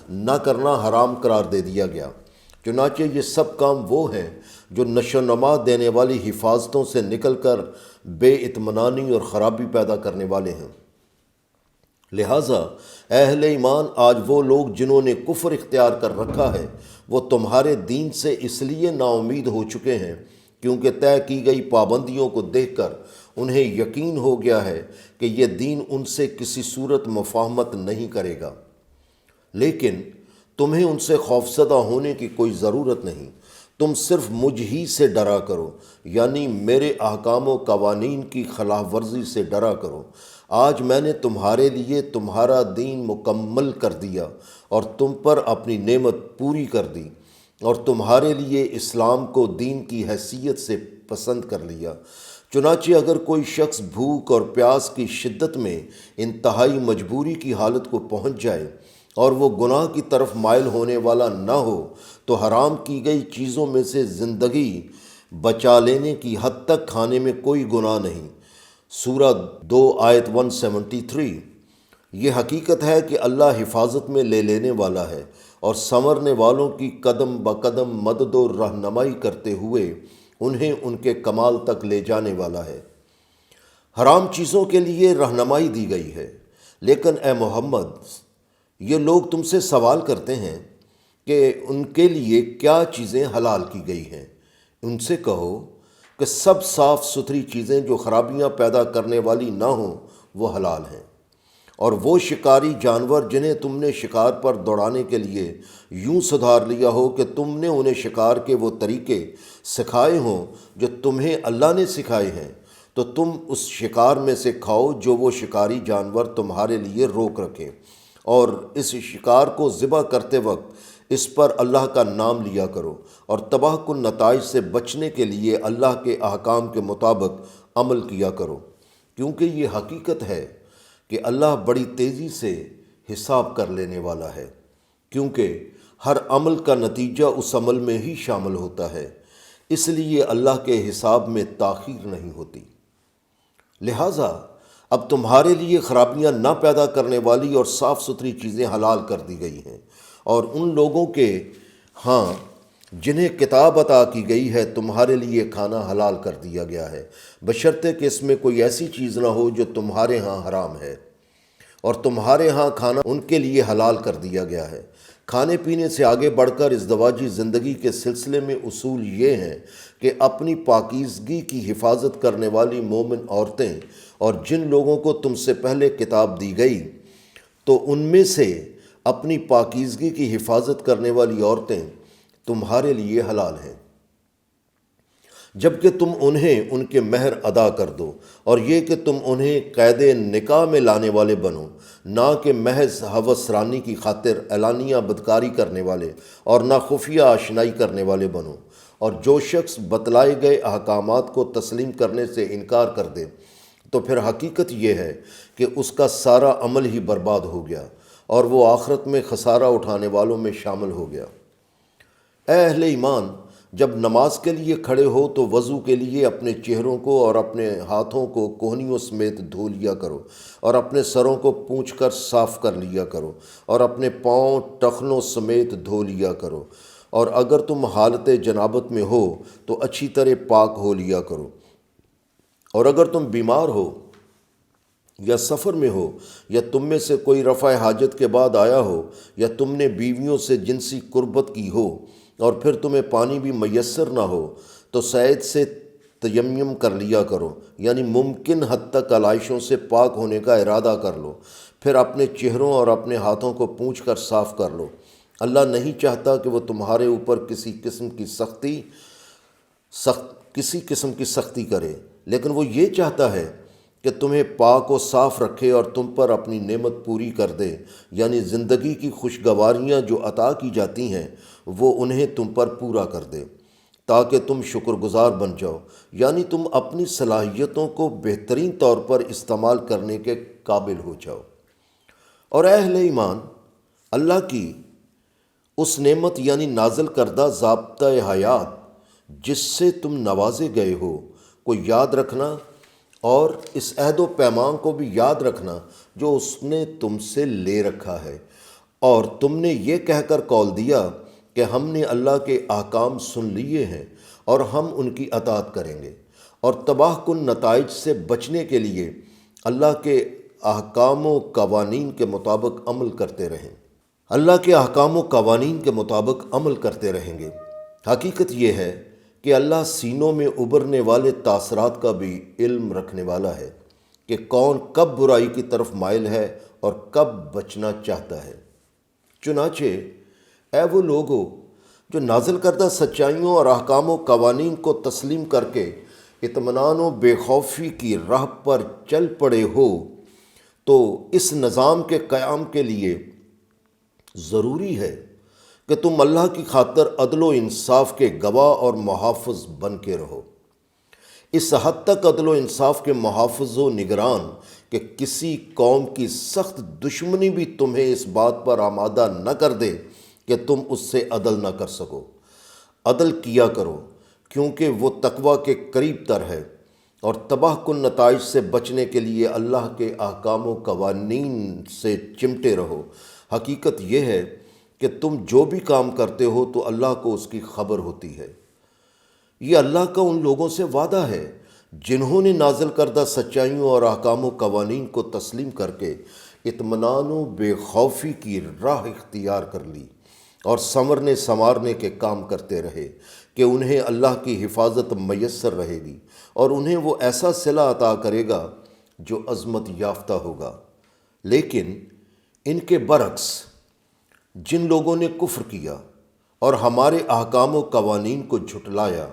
نہ کرنا حرام قرار دے دیا گیا۔ چنانچہ یہ سب کام وہ ہیں جو نشو و نما دینے والی حفاظتوں سے نکل کر بے اطمینانی اور خرابی پیدا کرنے والے ہیں۔ لہٰذا اہل ایمان، آج وہ لوگ جنہوں نے کفر اختیار کر رکھا ہے وہ تمہارے دین سے اس لیے نا امید ہو چکے ہیں کیونکہ طے کی گئی پابندیوں کو دیکھ کر انہیں یقین ہو گیا ہے کہ یہ دین ان سے کسی صورت مفاہمت نہیں کرے گا، لیکن تمہیں ان سے خوفزدہ ہونے کی کوئی ضرورت نہیں، تم صرف مجھ ہی سے ڈرا کرو، یعنی میرے احکام و قوانین کی خلاف ورزی سے ڈرا کرو۔ آج میں نے تمہارے لیے تمہارا دین مکمل کر دیا اور تم پر اپنی نعمت پوری کر دی، اور تمہارے لیے اسلام کو دین کی حیثیت سے پسند کر لیا۔ چنانچہ اگر کوئی شخص بھوک اور پیاس کی شدت میں انتہائی مجبوری کی حالت کو پہنچ جائے اور وہ گناہ کی طرف مائل ہونے والا نہ ہو تو حرام کی گئی چیزوں میں سے زندگی بچا لینے کی حد تک کھانے میں کوئی گناہ نہیں۔ سورہ 2 آیت 173۔ یہ حقیقت ہے کہ اللہ حفاظت میں لے لینے والا ہے اور سنورنے والوں کی قدم بقدم مدد و رہنمائی کرتے ہوئے انہیں ان کے کمال تک لے جانے والا ہے۔ حرام چیزوں کے لیے رہنمائی دی گئی ہے، لیکن اے محمد، یہ لوگ تم سے سوال کرتے ہیں کہ ان کے لیے کیا چیزیں حلال کی گئی ہیں۔ ان سے کہو کہ سب صاف ستھری چیزیں جو خرابیاں پیدا کرنے والی نہ ہوں وہ حلال ہیں، اور وہ شکاری جانور جنہیں تم نے شکار پر دوڑانے کے لیے یوں سدھار لیا ہو کہ تم نے انہیں شکار کے وہ طریقے سکھائے ہوں جو تمہیں اللہ نے سکھائے ہیں، تو تم اس شکار میں سے کھاؤ جو وہ شکاری جانور تمہارے لیے روک رکھے، اور اس شکار کو ذبح کرتے وقت اس پر اللہ کا نام لیا کرو، اور تباہ کن نتائج سے بچنے کے لیے اللہ کے احکام کے مطابق عمل کیا کرو، کیونکہ یہ حقیقت ہے کہ اللہ بڑی تیزی سے حساب کر لینے والا ہے، کیونکہ ہر عمل کا نتیجہ اس عمل میں ہی شامل ہوتا ہے، اس لیے اللہ کے حساب میں تاخیر نہیں ہوتی۔ لہٰذا اب تمہارے لیے خرابیاں نہ پیدا کرنے والی اور صاف ستھری چیزیں حلال کر دی گئی ہیں، اور ان لوگوں کے ہاں جنہیں کتاب عطا کی گئی ہے تمہارے لیے کھانا حلال کر دیا گیا ہے، بشرطے کہ اس میں کوئی ایسی چیز نہ ہو جو تمہارے ہاں حرام ہے، اور تمہارے ہاں کھانا ان کے لیے حلال کر دیا گیا ہے۔ کھانے پینے سے آگے بڑھ کر ازدواجی زندگی کے سلسلے میں اصول یہ ہیں کہ اپنی پاکیزگی کی حفاظت کرنے والی مومن عورتیں اور جن لوگوں کو تم سے پہلے کتاب دی گئی تو ان میں سے اپنی پاکیزگی کی حفاظت کرنے والی عورتیں تمہارے لیے حلال ہیں، جبکہ تم انہیں ان کے مہر ادا کر دو، اور یہ کہ تم انہیں قید نکاح میں لانے والے بنو، نہ کہ محض ہوس رانی کی خاطر اعلانیہ بدکاری کرنے والے اور نہ خفیہ آشنائی کرنے والے بنو۔ اور جو شخص بتلائے گئے احکامات کو تسلیم کرنے سے انکار کر دے تو پھر حقیقت یہ ہے کہ اس کا سارا عمل ہی برباد ہو گیا اور وہ آخرت میں خسارہ اٹھانے والوں میں شامل ہو گیا۔ اے اہل ایمان، جب نماز کے لیے کھڑے ہو تو وضو کے لیے اپنے چہروں کو اور اپنے ہاتھوں کو کوہنیوں سمیت دھو لیا کرو، اور اپنے سروں کو پونچھ کر صاف کر لیا کرو، اور اپنے پاؤں ٹخنوں سمیت دھو لیا کرو، اور اگر تم حالت جنابت میں ہو تو اچھی طرح پاک ہو لیا کرو، اور اگر تم بیمار ہو یا سفر میں ہو یا تم میں سے کوئی رفع حاجت کے بعد آیا ہو یا تم نے بیویوں سے جنسی قربت کی ہو اور پھر تمہیں پانی بھی میسر نہ ہو تو سعید سے تیمم کر لیا کرو، یعنی ممکن حد تک علائشوں سے پاک ہونے کا ارادہ کر لو، پھر اپنے چہروں اور اپنے ہاتھوں کو پونچھ کر صاف کر لو۔ اللہ نہیں چاہتا کہ وہ تمہارے اوپر کسی قسم کی سختی کرے، لیکن وہ یہ چاہتا ہے کہ تمہیں پاک و صاف رکھے اور تم پر اپنی نعمت پوری کر دے، یعنی زندگی کی خوشگواریاں جو عطا کی جاتی ہیں وہ انہیں تم پر پورا کر دے تاکہ تم شکر گزار بن جاؤ، یعنی تم اپنی صلاحیتوں کو بہترین طور پر استعمال کرنے کے قابل ہو جاؤ۔ اور اے اہل ایمان، اللہ کی اس نعمت یعنی نازل کردہ ضابطۂ حیات جس سے تم نوازے گئے ہو کو یاد رکھنا، اور اس عہد و پیمان کو بھی یاد رکھنا جو اس نے تم سے لے رکھا ہے، اور تم نے یہ کہہ کر قول دیا کہ ہم نے اللہ کے احکام سن لیے ہیں اور ہم ان کی اطاعت کریں گے، اور تباہ کن نتائج سے بچنے کے لیے اللہ کے احکام و قوانین کے مطابق عمل کرتے رہیں۔ اللہ کے احکام و قوانین کے مطابق عمل کرتے رہیں گے۔ حقیقت یہ ہے کہ اللہ سینوں میں ابھرنے والے تاثرات کا بھی علم رکھنے والا ہے کہ کون کب برائی کی طرف مائل ہے اور کب بچنا چاہتا ہے۔ چنانچہ اے وہ لوگو جو نازل کردہ سچائیوں اور احکام و قوانین کو تسلیم کر کے اطمینان و بے خوفی کی راہ پر چل پڑے ہو، تو اس نظام کے قیام کے لیے ضروری ہے کہ تم اللہ کی خاطر عدل و انصاف کے گواہ اور محافظ بن کے رہو، اس حد تک عدل و انصاف کے محافظ و نگران کہ کسی قوم کی سخت دشمنی بھی تمہیں اس بات پر آمادہ نہ کر دے کہ تم اس سے عدل نہ کر سکو۔ عدل کیا کرو کیونکہ وہ تقوی کے قریب تر ہے، اور تباہ کن نتائج سے بچنے کے لیے اللہ کے احکام و قوانین سے چمٹے رہو۔ حقیقت یہ ہے کہ تم جو بھی کام کرتے ہو تو اللہ کو اس کی خبر ہوتی ہے۔ یہ اللہ کا ان لوگوں سے وعدہ ہے جنہوں نے نازل کردہ سچائیوں اور احکام و قوانین کو تسلیم کر کے اطمینان و بے خوفی کی راہ اختیار کر لی اور سنورنے سنوارنے کے کام کرتے رہے کہ انہیں اللہ کی حفاظت میسر رہے گی، اور انہیں وہ ایسا صلہ عطا کرے گا جو عظمت یافتہ ہوگا۔ لیکن ان کے برعکس جن لوگوں نے کفر کیا اور ہمارے احکام و قوانین کو جھٹلایا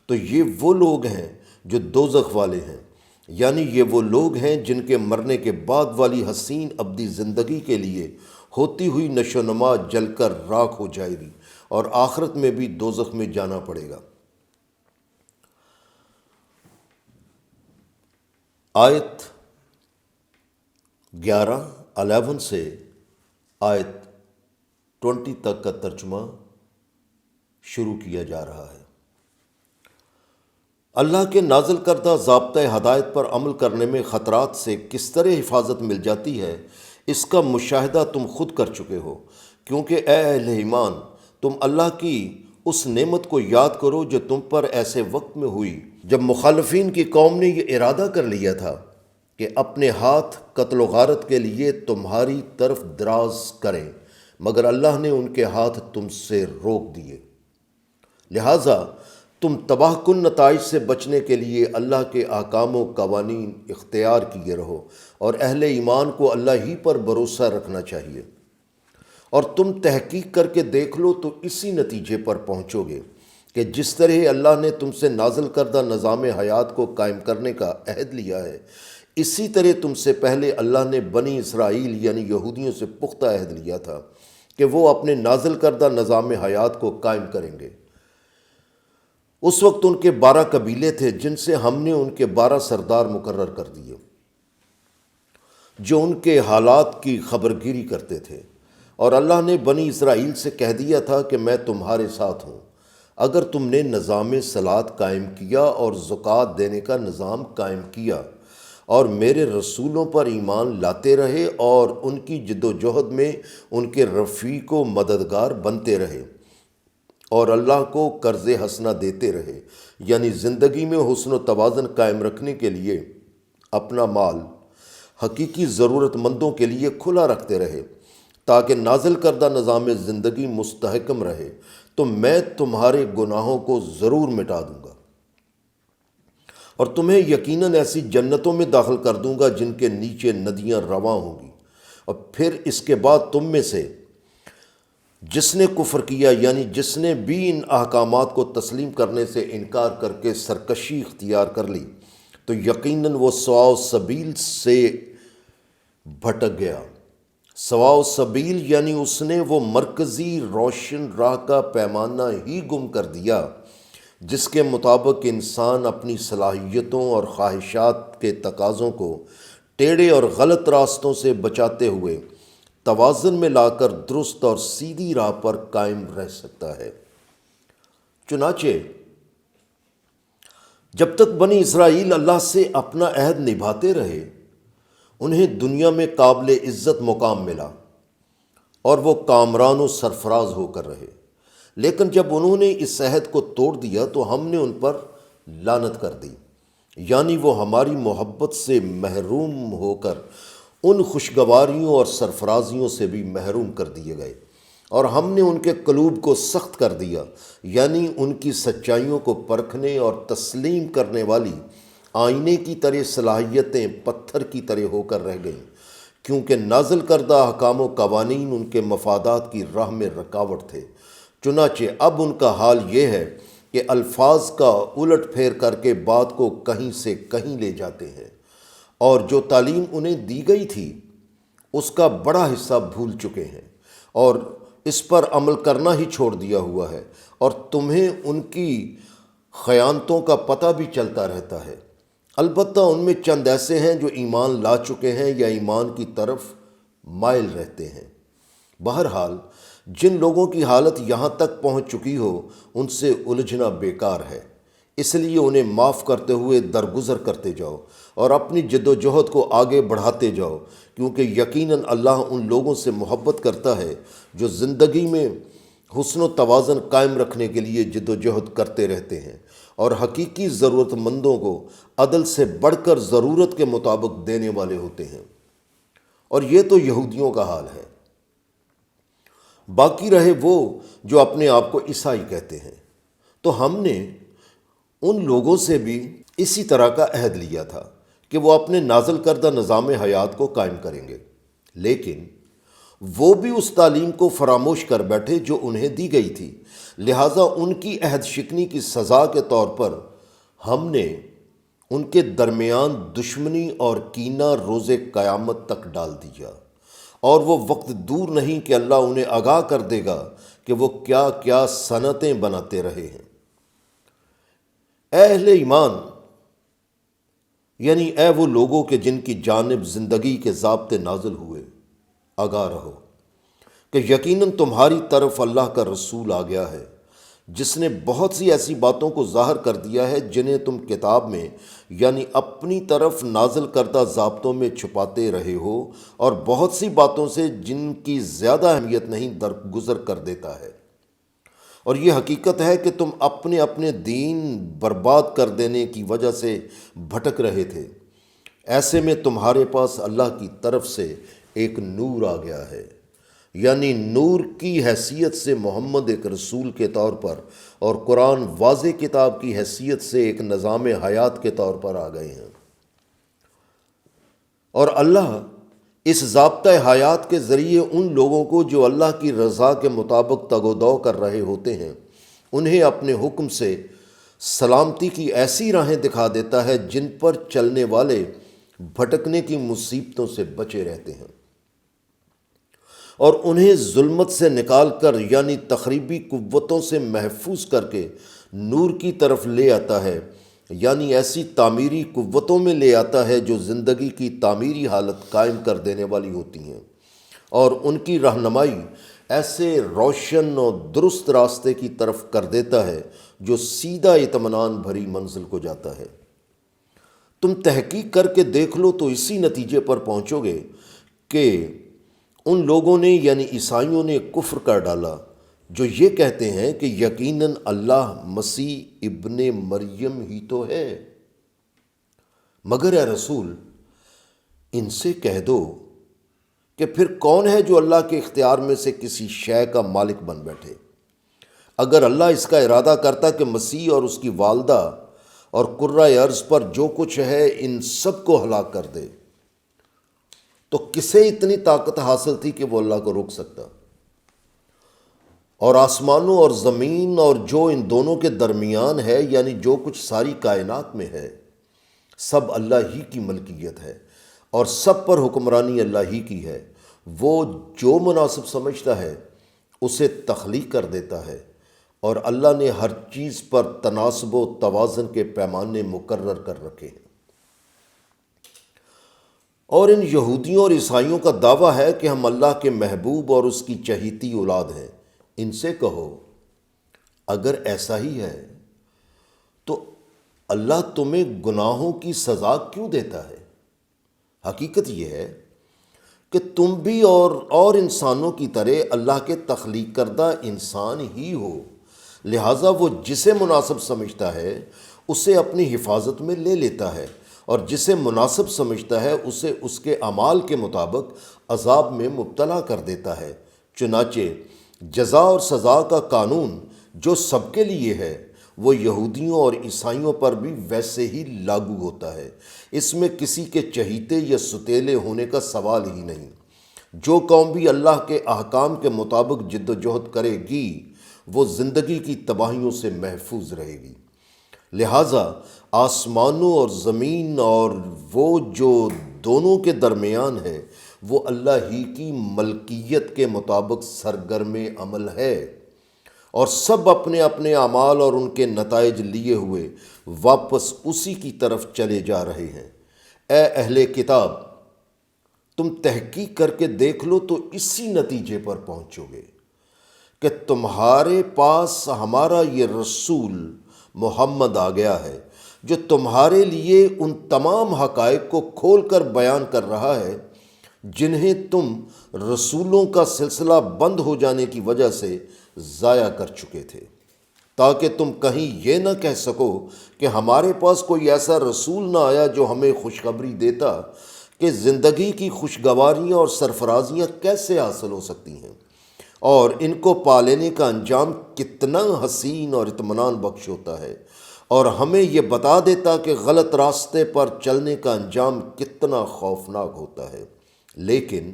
تو یہ وہ لوگ ہیں جو دوزخ والے ہیں، یعنی یہ وہ لوگ ہیں جن کے مرنے کے بعد والی حسین ابدی زندگی کے لیے ہوتی ہوئی نشو و نما جل کر راکھ ہو جائے گی اور آخرت میں بھی دوزخ میں جانا پڑے گا۔ آیت 11 سے آیت 20 تک کا ترجمہ شروع کیا جا رہا ہے۔ اللہ کے نازل کردہ ضابطۂ ہدایت پر عمل کرنے میں خطرات سے کس طرح حفاظت مل جاتی ہے، اس کا مشاہدہ تم خود کر چکے ہو، کیونکہ اے اہل ایمان، تم اللہ کی اس نعمت کو یاد کرو جو تم پر ایسے وقت میں ہوئی جب مخالفین کی قوم نے یہ ارادہ کر لیا تھا کہ اپنے ہاتھ قتل و غارت کے لیے تمہاری طرف دراز کریں، مگر اللہ نے ان کے ہاتھ تم سے روک دیے۔ لہٰذا تم تباہ کن نتائج سے بچنے کے لیے اللہ کے احکام و قوانین اختیار کیے رہو، اور اہل ایمان کو اللہ ہی پر بھروسہ رکھنا چاہیے۔ اور تم تحقیق کر کے دیکھ لو تو اسی نتیجے پر پہنچو گے کہ جس طرح اللہ نے تم سے نازل کردہ نظام حیات کو قائم کرنے کا عہد لیا ہے، اسی طرح تم سے پہلے اللہ نے بنی اسرائیل یعنی یہودیوں سے پختہ عہد لیا تھا کہ وہ اپنے نازل کردہ نظام حیات کو قائم کریں گے۔ اس وقت ان کے 12 قبیلے تھے جن سے ہم نے ان کے 12 سردار مقرر کر دیے جو ان کے حالات کی خبرگیری کرتے تھے، اور اللہ نے بنی اسرائیل سے کہہ دیا تھا کہ میں تمہارے ساتھ ہوں اگر تم نے نظام صلاۃ قائم کیا اور زکوٰۃ دینے کا نظام قائم کیا اور میرے رسولوں پر ایمان لاتے رہے اور ان کی جد و جہد میں ان کے رفیق و مددگار بنتے رہے اور اللہ کو قرض حسنہ دیتے رہے، یعنی زندگی میں حسن و توازن قائم رکھنے کے لیے اپنا مال حقیقی ضرورت مندوں کے لیے کھلا رکھتے رہے تاکہ نازل کردہ نظام زندگی مستحکم رہے، تو میں تمہارے گناہوں کو ضرور مٹا دوں گا اور تمہیں یقیناً ایسی جنتوں میں داخل کر دوں گا جن کے نیچے ندیاں رواں ہوں گی۔ اور پھر اس کے بعد تم میں سے جس نے کفر کیا، یعنی جس نے بھی ان احکامات کو تسلیم کرنے سے انکار کر کے سرکشی اختیار کر لی، تو یقیناً وہ سواء سبیل سے بھٹک گیا۔ سواء سبیل یعنی اس نے وہ مرکزی روشن راہ کا پیمانہ ہی گم کر دیا جس کے مطابق انسان اپنی صلاحیتوں اور خواہشات کے تقاضوں کو ٹیڑھے اور غلط راستوں سے بچاتے ہوئے توازن میں لا کر درست اور سیدھی راہ پر قائم رہ سکتا ہے۔ چنانچہ جب تک بنی اسرائیل اللہ سے اپنا عہد نبھاتے رہے، انہیں دنیا میں قابل عزت مقام ملا اور وہ کامران و سرفراز ہو کر رہے، لیکن جب انہوں نے اس عہد کو توڑ دیا تو ہم نے ان پر لعنت کر دی، یعنی وہ ہماری محبت سے محروم ہو کر ان خوشگواریوں اور سرفرازیوں سے بھی محروم کر دیے گئے، اور ہم نے ان کے قلوب کو سخت کر دیا، یعنی ان کی سچائیوں کو پرکھنے اور تسلیم کرنے والی آئینے کی طرح صلاحیتیں پتھر کی طرح ہو کر رہ گئیں، کیونکہ نازل کردہ احکام و قوانین ان کے مفادات کی راہ میں رکاوٹ تھے۔ چنانچہ اب ان کا حال یہ ہے کہ الفاظ کا الٹ پھیر کر کے بات کو کہیں سے کہیں لے جاتے ہیں، اور جو تعلیم انہیں دی گئی تھی اس کا بڑا حصہ بھول چکے ہیں اور اس پر عمل کرنا ہی چھوڑ دیا ہوا ہے، اور تمہیں ان کی خیانتوں کا پتہ بھی چلتا رہتا ہے۔ البتہ ان میں چند ایسے ہیں جو ایمان لا چکے ہیں یا ایمان کی طرف مائل رہتے ہیں۔ بہرحال جن لوگوں کی حالت یہاں تک پہنچ چکی ہو ان سے الجھنا بیکار ہے، اس لیے انہیں معاف کرتے ہوئے درگزر کرتے جاؤ اور اپنی جد و جہد کو آگے بڑھاتے جاؤ، کیونکہ یقیناً اللہ ان لوگوں سے محبت کرتا ہے جو زندگی میں حسن و توازن قائم رکھنے کے لیے جد و جہد کرتے رہتے ہیں اور حقیقی ضرورت مندوں کو عدل سے بڑھ کر ضرورت کے مطابق دینے والے ہوتے ہیں۔ اور یہ تو یہودیوں کا حال ہے۔ باقی رہے وہ جو اپنے آپ کو عیسائی کہتے ہیں، تو ہم نے ان لوگوں سے بھی اسی طرح کا عہد لیا تھا کہ وہ اپنے نازل کردہ نظام حیات کو قائم کریں گے، لیکن وہ بھی اس تعلیم کو فراموش کر بیٹھے جو انہیں دی گئی تھی، لہٰذا ان کی عہد شکنی کی سزا کے طور پر ہم نے ان کے درمیان دشمنی اور کینہ روز قیامت تک ڈال دیا، اور وہ وقت دور نہیں کہ اللہ انہیں آگاہ کر دے گا کہ وہ کیا کیا صنعتیں بناتے رہے ہیں۔ اے اہل ایمان، یعنی اے وہ لوگوں کے جن کی جانب زندگی کے ضابطے نازل ہوئے، آگاہ رہو کہ یقیناً تمہاری طرف اللہ کا رسول آ گیا ہے جس نے بہت سی ایسی باتوں کو ظاہر کر دیا ہے جنہیں تم کتاب میں یعنی اپنی طرف نازل کردہ ضابطوں میں چھپاتے رہے ہو، اور بہت سی باتوں سے جن کی زیادہ اہمیت نہیں درگزر کر دیتا ہے۔ اور یہ حقیقت ہے کہ تم اپنے اپنے دین برباد کر دینے کی وجہ سے بھٹک رہے تھے، ایسے میں تمہارے پاس اللہ کی طرف سے ایک نور آ گیا ہے یعنی نور کی حیثیت سے محمد ایک رسول کے طور پر اور قرآن واضح کتاب کی حیثیت سے ایک نظام حیات کے طور پر آ گئے ہیں۔ اور اللہ اس ضابطۂ حیات کے ذریعے ان لوگوں کو جو اللہ کی رضا کے مطابق تگ و دو کر رہے ہوتے ہیں، انہیں اپنے حکم سے سلامتی کی ایسی راہیں دکھا دیتا ہے جن پر چلنے والے بھٹکنے کی مصیبتوں سے بچے رہتے ہیں، اور انہیں ظلمت سے نکال کر یعنی تخریبی قوتوں سے محفوظ کر کے نور کی طرف لے آتا ہے، یعنی ایسی تعمیری قوتوں میں لے آتا ہے جو زندگی کی تعمیری حالت قائم کر دینے والی ہوتی ہیں، اور ان کی رہنمائی ایسے روشن اور درست راستے کی طرف کر دیتا ہے جو سیدھا اطمینان بھری منزل کو جاتا ہے۔ تم تحقیق کر کے دیکھ لو تو اسی نتیجے پر پہنچو گے کہ ان لوگوں نے یعنی عیسائیوں نے کفر کر ڈالا جو یہ کہتے ہیں کہ یقیناً اللہ مسیح ابن مریم ہی تو ہے، مگر اے رسول ان سے کہہ دو کہ پھر کون ہے جو اللہ کے اختیار میں سے کسی شے کا مالک بن بیٹھے؟ اگر اللہ اس کا ارادہ کرتا کہ مسیح اور اس کی والدہ اور کرۂ ارض پر جو کچھ ہے ان سب کو ہلاک کر دے تو کسے اتنی طاقت حاصل تھی کہ وہ اللہ کو روک سکتا؟ اور آسمانوں اور زمین اور جو ان دونوں کے درمیان ہے یعنی جو کچھ ساری کائنات میں ہے سب اللہ ہی کی ملکیت ہے اور سب پر حکمرانی اللہ ہی کی ہے۔ وہ جو مناسب سمجھتا ہے اسے تخلیق کر دیتا ہے، اور اللہ نے ہر چیز پر تناسب و توازن کے پیمانے مقرر کر رکھے ہیں۔ اور ان یہودیوں اور عیسائیوں کا دعویٰ ہے کہ ہم اللہ کے محبوب اور اس کی چہیتی اولاد ہیں۔ ان سے کہو اگر ایسا ہی ہے تو اللہ تمہیں گناہوں کی سزا کیوں دیتا ہے؟ حقیقت یہ ہے کہ تم بھی اور انسانوں کی طرح اللہ کے تخلیق کردہ انسان ہی ہو، لہٰذا وہ جسے مناسب سمجھتا ہے اسے اپنی حفاظت میں لے لیتا ہے، اور جسے مناسب سمجھتا ہے اسے اس کے اعمال کے مطابق عذاب میں مبتلا کر دیتا ہے۔ چنانچہ جزا اور سزا کا قانون جو سب کے لیے ہے وہ یہودیوں اور عیسائیوں پر بھی ویسے ہی لاگو ہوتا ہے۔ اس میں کسی کے چہیتے یا ستیلے ہونے کا سوال ہی نہیں۔ جو قوم بھی اللہ کے احکام کے مطابق جد و جہد کرے گی وہ زندگی کی تباہیوں سے محفوظ رہے گی۔ لہٰذا آسمانوں اور زمین اور وہ جو دونوں کے درمیان ہے وہ اللہ ہی کی ملکیت کے مطابق سرگرم عمل ہے، اور سب اپنے اپنے اعمال اور ان کے نتائج لیے ہوئے واپس اسی کی طرف چلے جا رہے ہیں۔ اے اہل کتاب تم تحقیق کر کے دیکھ لو تو اسی نتیجے پر پہنچو گے کہ تمہارے پاس ہمارا یہ رسول محمد آ گیا ہے جو تمہارے لیے ان تمام حقائق کو کھول کر بیان کر رہا ہے جنہیں تم رسولوں کا سلسلہ بند ہو جانے کی وجہ سے ضائع کر چکے تھے، تاکہ تم کہیں یہ نہ کہہ سکو کہ ہمارے پاس کوئی ایسا رسول نہ آیا جو ہمیں خوشخبری دیتا کہ زندگی کی خوشگواریاں اور سرفرازیاں کیسے حاصل ہو سکتی ہیں، اور ان کو پا لینے کا انجام کتنا حسین اور اطمینان بخش ہوتا ہے، اور ہمیں یہ بتا دیتا کہ غلط راستے پر چلنے کا انجام کتنا خوفناک ہوتا ہے۔ لیکن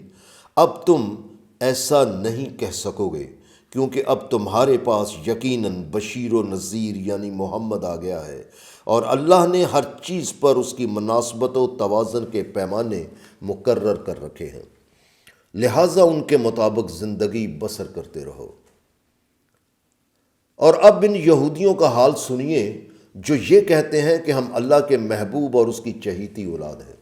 اب تم ایسا نہیں کہہ سکو گے کیونکہ اب تمہارے پاس یقیناً بشیر و نذیر یعنی محمد آ گیا ہے، اور اللہ نے ہر چیز پر اس کی مناسبت و توازن کے پیمانے مقرر کر رکھے ہیں، لہٰذا ان کے مطابق زندگی بسر کرتے رہو۔ اور اب ان یہودیوں کا حال سنیے جو یہ کہتے ہیں کہ ہم اللہ کے محبوب اور اس کی چہیتی اولاد ہیں۔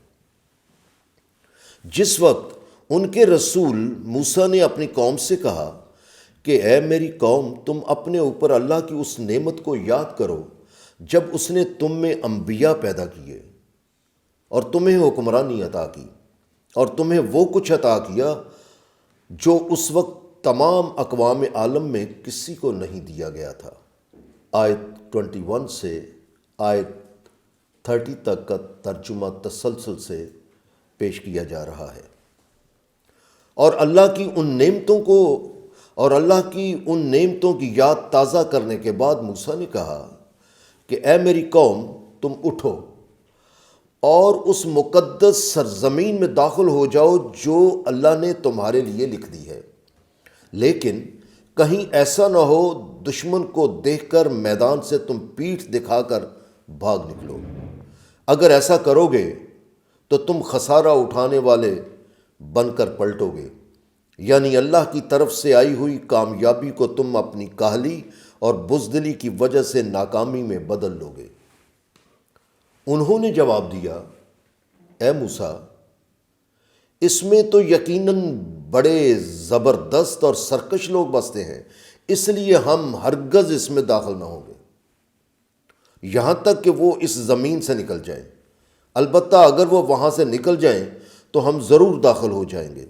جس وقت ان کے رسول موسیٰ نے اپنی قوم سے کہا کہ اے میری قوم تم اپنے اوپر اللہ کی اس نعمت کو یاد کرو جب اس نے تم میں انبیاء پیدا کیے اور تمہیں حکمرانی عطا کی اور تمہیں وہ کچھ عطا کیا جو اس وقت تمام اقوام عالم میں کسی کو نہیں دیا گیا تھا۔ آیت 21 سے آیت 30 تک کا ترجمہ تسلسل سے پیش کیا جا رہا ہے۔ اور اللہ کی ان نعمتوں کی یاد تازہ کرنے کے بعد موسیٰ نے کہا کہ اے میری قوم، تم اٹھو اور اس مقدس سرزمین میں داخل ہو جاؤ جو اللہ نے تمہارے لیے لکھ دی ہے، لیکن کہیں ایسا نہ ہو دشمن کو دیکھ کر میدان سے تم پیٹھ دکھا کر بھاگ نکلو۔ اگر ایسا کرو گے تو تم خسارہ اٹھانے والے بن کر پلٹو گے، یعنی اللہ کی طرف سے آئی ہوئی کامیابی کو تم اپنی کاہلی اور بزدلی کی وجہ سے ناکامی میں بدل لو گے۔ انہوں نے جواب دیا، اے موسیٰ، اس میں تو یقیناً بڑے زبردست اور سرکش لوگ بستے ہیں، اس لیے ہم ہرگز اس میں داخل نہ ہوں گے یہاں تک کہ وہ اس زمین سے نکل جائیں۔ البتہ اگر وہ وہاں سے نکل جائیں تو ہم ضرور داخل ہو جائیں گے۔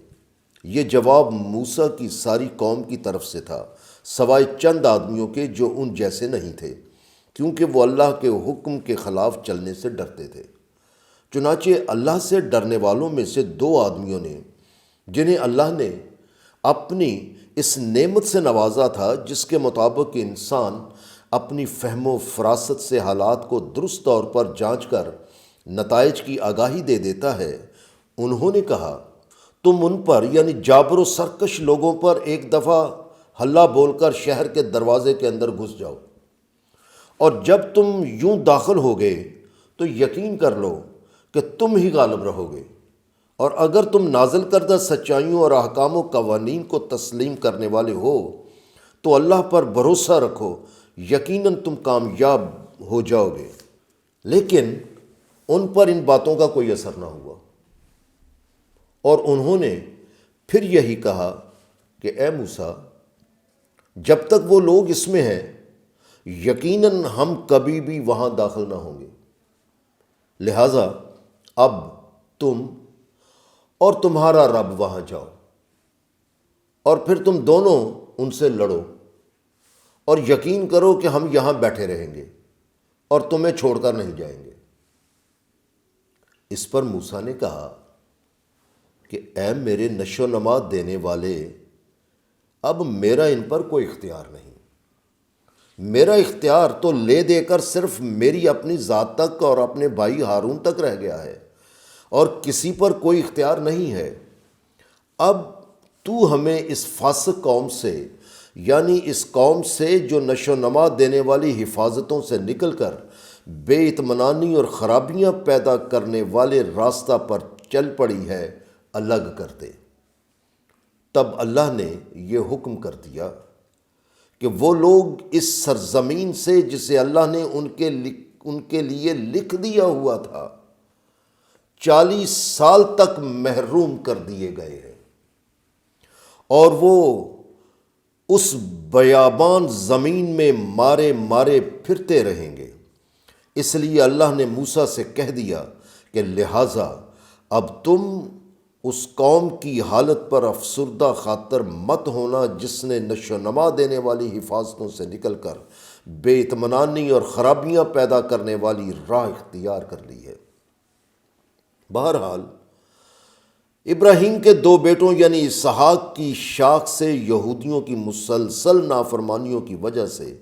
یہ جواب موسیٰ کی ساری قوم کی طرف سے تھا، سوائے چند آدمیوں کے جو ان جیسے نہیں تھے، کیونکہ وہ اللہ کے حکم کے خلاف چلنے سے ڈرتے تھے۔ چنانچہ اللہ سے ڈرنے والوں میں سے 2 آدمیوں نے، جنہیں اللہ نے اپنی اس نعمت سے نوازا تھا جس کے مطابق انسان اپنی فہم و فراست سے حالات کو درست طور پر جانچ کر نتائج کی آگاہی دے دیتا ہے، انہوں نے کہا، تم ان پر یعنی جابر و سرکش لوگوں پر ایک دفعہ ہلا بول کر شہر کے دروازے کے اندر گھس جاؤ، اور جب تم یوں داخل ہو گئے تو یقین کر لو کہ تم ہی غالب رہو گے، اور اگر تم نازل کردہ سچائیوں اور احکام و قوانین کو تسلیم کرنے والے ہو تو اللہ پر بھروسہ رکھو، یقیناً تم کامیاب ہو جاؤ گے۔ لیکن ان پر ان باتوں کا کوئی اثر نہ ہوا، اور انہوں نے پھر یہی کہا کہ اے موسیٰ، جب تک وہ لوگ اس میں ہیں یقیناً ہم کبھی بھی وہاں داخل نہ ہوں گے، لہٰذا اب تم اور تمہارا رب وہاں جاؤ، اور پھر تم دونوں ان سے لڑو، اور یقین کرو کہ ہم یہاں بیٹھے رہیں گے اور تمہیں چھوڑ کر نہیں جائیں گے۔ اس پر موسیٰ نے کہا کہ اے میرے نشو و نما دینے والے، اب میرا ان پر کوئی اختیار نہیں۔ میرا اختیار تو لے دے کر صرف میری اپنی ذات تک اور اپنے بھائی ہارون تک رہ گیا ہے، اور کسی پر کوئی اختیار نہیں ہے۔ اب تو ہمیں اس فاسق قوم سے، یعنی اس قوم سے جو نشو و نما دینے والی حفاظتوں سے نکل کر بے اطمینانی اور خرابیاں پیدا کرنے والے راستہ پر چل پڑی ہے، الگ کر دے۔ تب اللہ نے یہ حکم کر دیا کہ وہ لوگ اس سرزمین سے جسے اللہ نے ان کے لیے لکھ دیا ہوا تھا 40 سال تک محروم کر دیے گئے ہیں، اور وہ اس بیابان زمین میں مارے مارے پھرتے رہیں گے۔ اس لیے اللہ نے موسیٰ سے کہہ دیا کہ لہٰذا اب تم اس قوم کی حالت پر افسردہ خاطر مت ہونا جس نے نشو و نما دینے والی حفاظتوں سے نکل کر بے اطمینانی اور خرابیاں پیدا کرنے والی راہ اختیار کر لی ہے۔ بہرحال ابراہیم کے 2 بیٹوں یعنی اسحاق کی شاخ سے یہودیوں کی مسلسل نافرمانیوں کی وجہ سے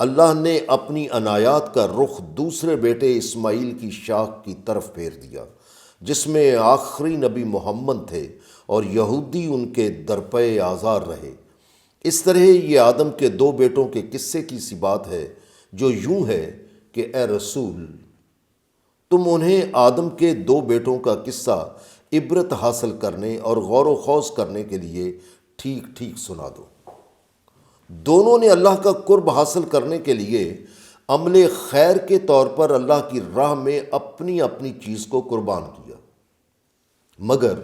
اللہ نے اپنی عنایات کا رخ دوسرے بیٹے اسماعیل کی شاخ کی طرف پھیر دیا، جس میں آخری نبی محمد تھے، اور یہودی ان کے درپے آزار رہے۔ اس طرح یہ آدم کے 2 بیٹوں کے قصے کی سی بات ہے، جو یوں ہے کہ اے رسول، تم انہیں آدم کے 2 بیٹوں کا قصہ عبرت حاصل کرنے اور غور و خوض کرنے کے لیے ٹھیک ٹھیک سنا دو۔ دونوں نے اللہ کا قرب حاصل کرنے کے لیے عمل خیر کے طور پر اللہ کی راہ میں اپنی اپنی چیز کو قربان کیا، مگر